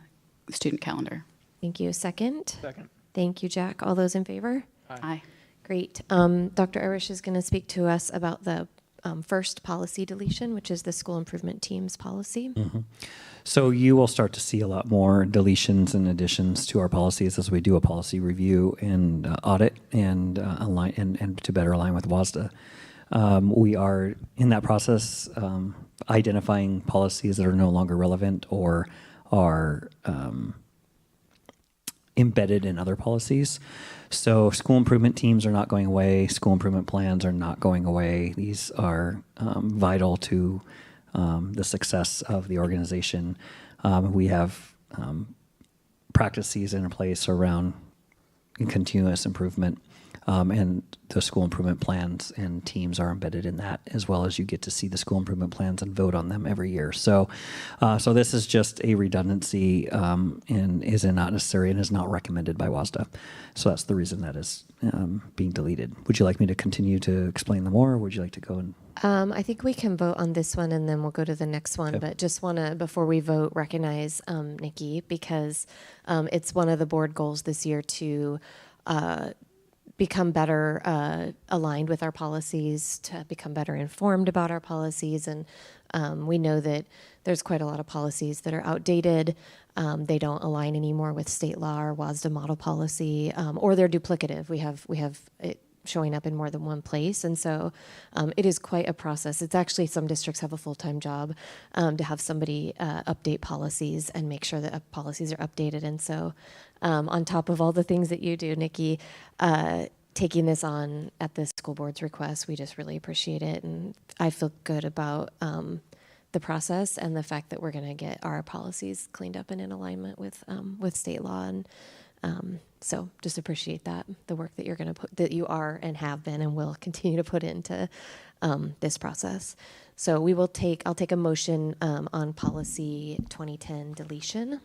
student calendar. Thank you. Second? Second. Thank you, Jack. All those in favor? Aye. Great. Dr. Irish is going to speak to us about the first policy deletion, which is the school improvement team's policy. Mm-hmm. So you will start to see a lot more deletions and additions to our policies as we do a policy review and audit and align and to better align with WASDA. We are in that process identifying policies that are no longer relevant or are embedded in other policies. So school improvement teams are not going away. School improvement plans are not going away. These are vital to the success of the organization. We have practices in place around and continuous improvement. And the school improvement plans and teams are embedded in that, as well as you get to see the school improvement plans and vote on them every year. So, so this is just a redundancy and is not necessary and is not recommended by WASDA. So that's the reason that is being deleted. Would you like me to continue to explain them more, or would you like to go and? I think we can vote on this one and then we'll go to the next one. Okay. But just want to, before we vote, recognize Nikki, because it's one of the board goals this year to become better aligned with our policies, to become better informed about our policies. And we know that there's quite a lot of policies that are outdated. They don't align anymore with state law or WASDA model policy, or they're duplicative. We have it showing up in more than one place. And so it is quite a process. It's actually, some districts have a full-time job to have somebody update policies and make sure that policies are updated. And so on top of all the things that you do, Nikki, taking this on at the school board's request, we just really appreciate it. And I feel good about the process and the fact that we're going to get our policies cleaned up and in alignment with state law. And so just appreciate that, the work that you're going to put, that you are and have been and will continue to put into this process. So I'll take a motion on policy 2010 deletion.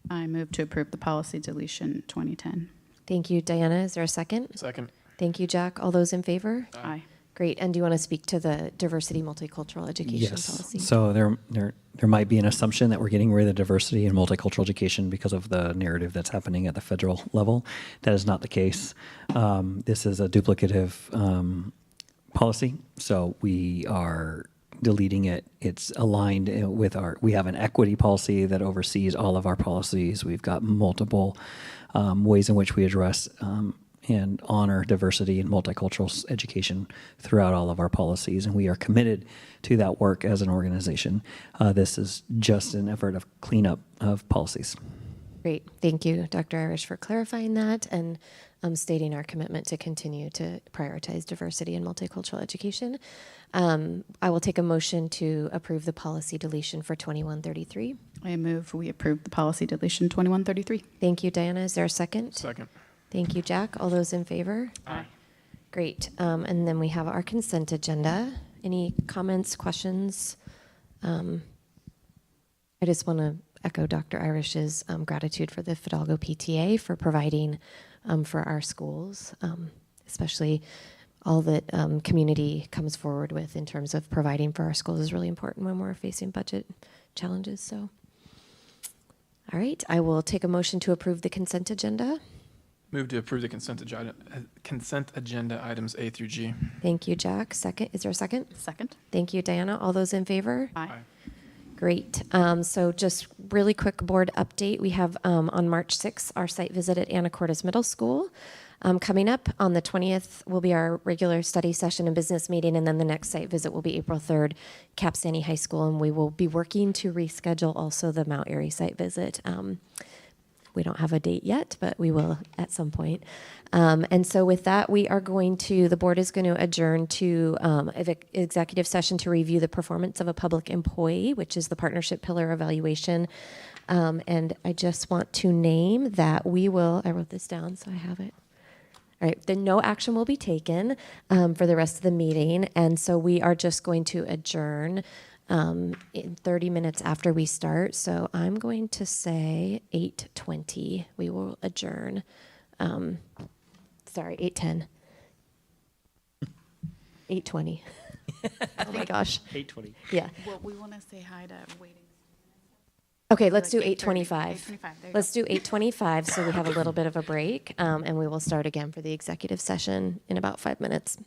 I move to approve the policy deletion 2010. Thank you, Diana. Is there a second? Second. Thank you, Jack. All those in favor? Aye. Great. And do you want to speak to the diversity multicultural education policy? So there might be an assumption that we're getting rid of diversity and multicultural education because of the narrative that's happening at the federal level. That is not the case. This is a duplicative policy, so we are deleting it. It's aligned with we have an equity policy that oversees all of our policies. We've got multiple ways in which we address and honor diversity and multicultural education throughout all of our policies, and we are committed to that work as an organization. This is just an effort of cleanup of policies. Great. Thank you, Dr. Irish, for clarifying that and stating our commitment to continue to prioritize diversity and multicultural education. I will take a motion to approve the policy deletion for 2133. I move we approve the policy deletion 2133. Thank you, Diana. Is there a second? Second. Thank you, Jack. All those in favor? Aye. Great. And then we have our consent agenda. Any comments, questions? I just want to echo Dr. Irish's gratitude for the Fidalgo PTA for providing for our schools, especially all that community comes forward with in terms of providing for our schools is really important when we're facing budget challenges. So, all right, I will take a motion to approve the consent agenda. Move to approve the consent agenda items A through G. Thank you, Jack. Second, is there a second? Second. Thank you, Diana. All those in favor? Aye. Great. So just really quick board update. We have on March 6th, our site visit at Anacortes Middle School. Coming up on the 20th will be our regular study session and business meeting, and then the next site visit will be April 3rd, Cap Sandy High School, and we will be working to reschedule also the Mount Airy site visit. We don't have a date yet, but we will at some point. And so with that, the board is going to adjourn to executive session to review the performance of a public employee, which is the partnership pillar evaluation. And I just want to name that I wrote this down so I have it. All right, then no action will be taken for the rest of the meeting. And so we are just going to adjourn in 30 minutes after we start. So I'm going to say 8:20. We will adjourn. 8:10. 8:20. Oh my gosh. 8:20. Yeah. Well, we want to say hi to waiting. Okay, let's do 8:25. 8:25. Let's do 8:25 so we have a little bit of a break, and we will start again for the executive session in about 5 minutes.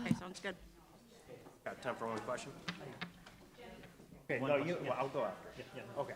Okay, sounds good. Got time for one question? Okay, no, I'll go after. Yeah, okay.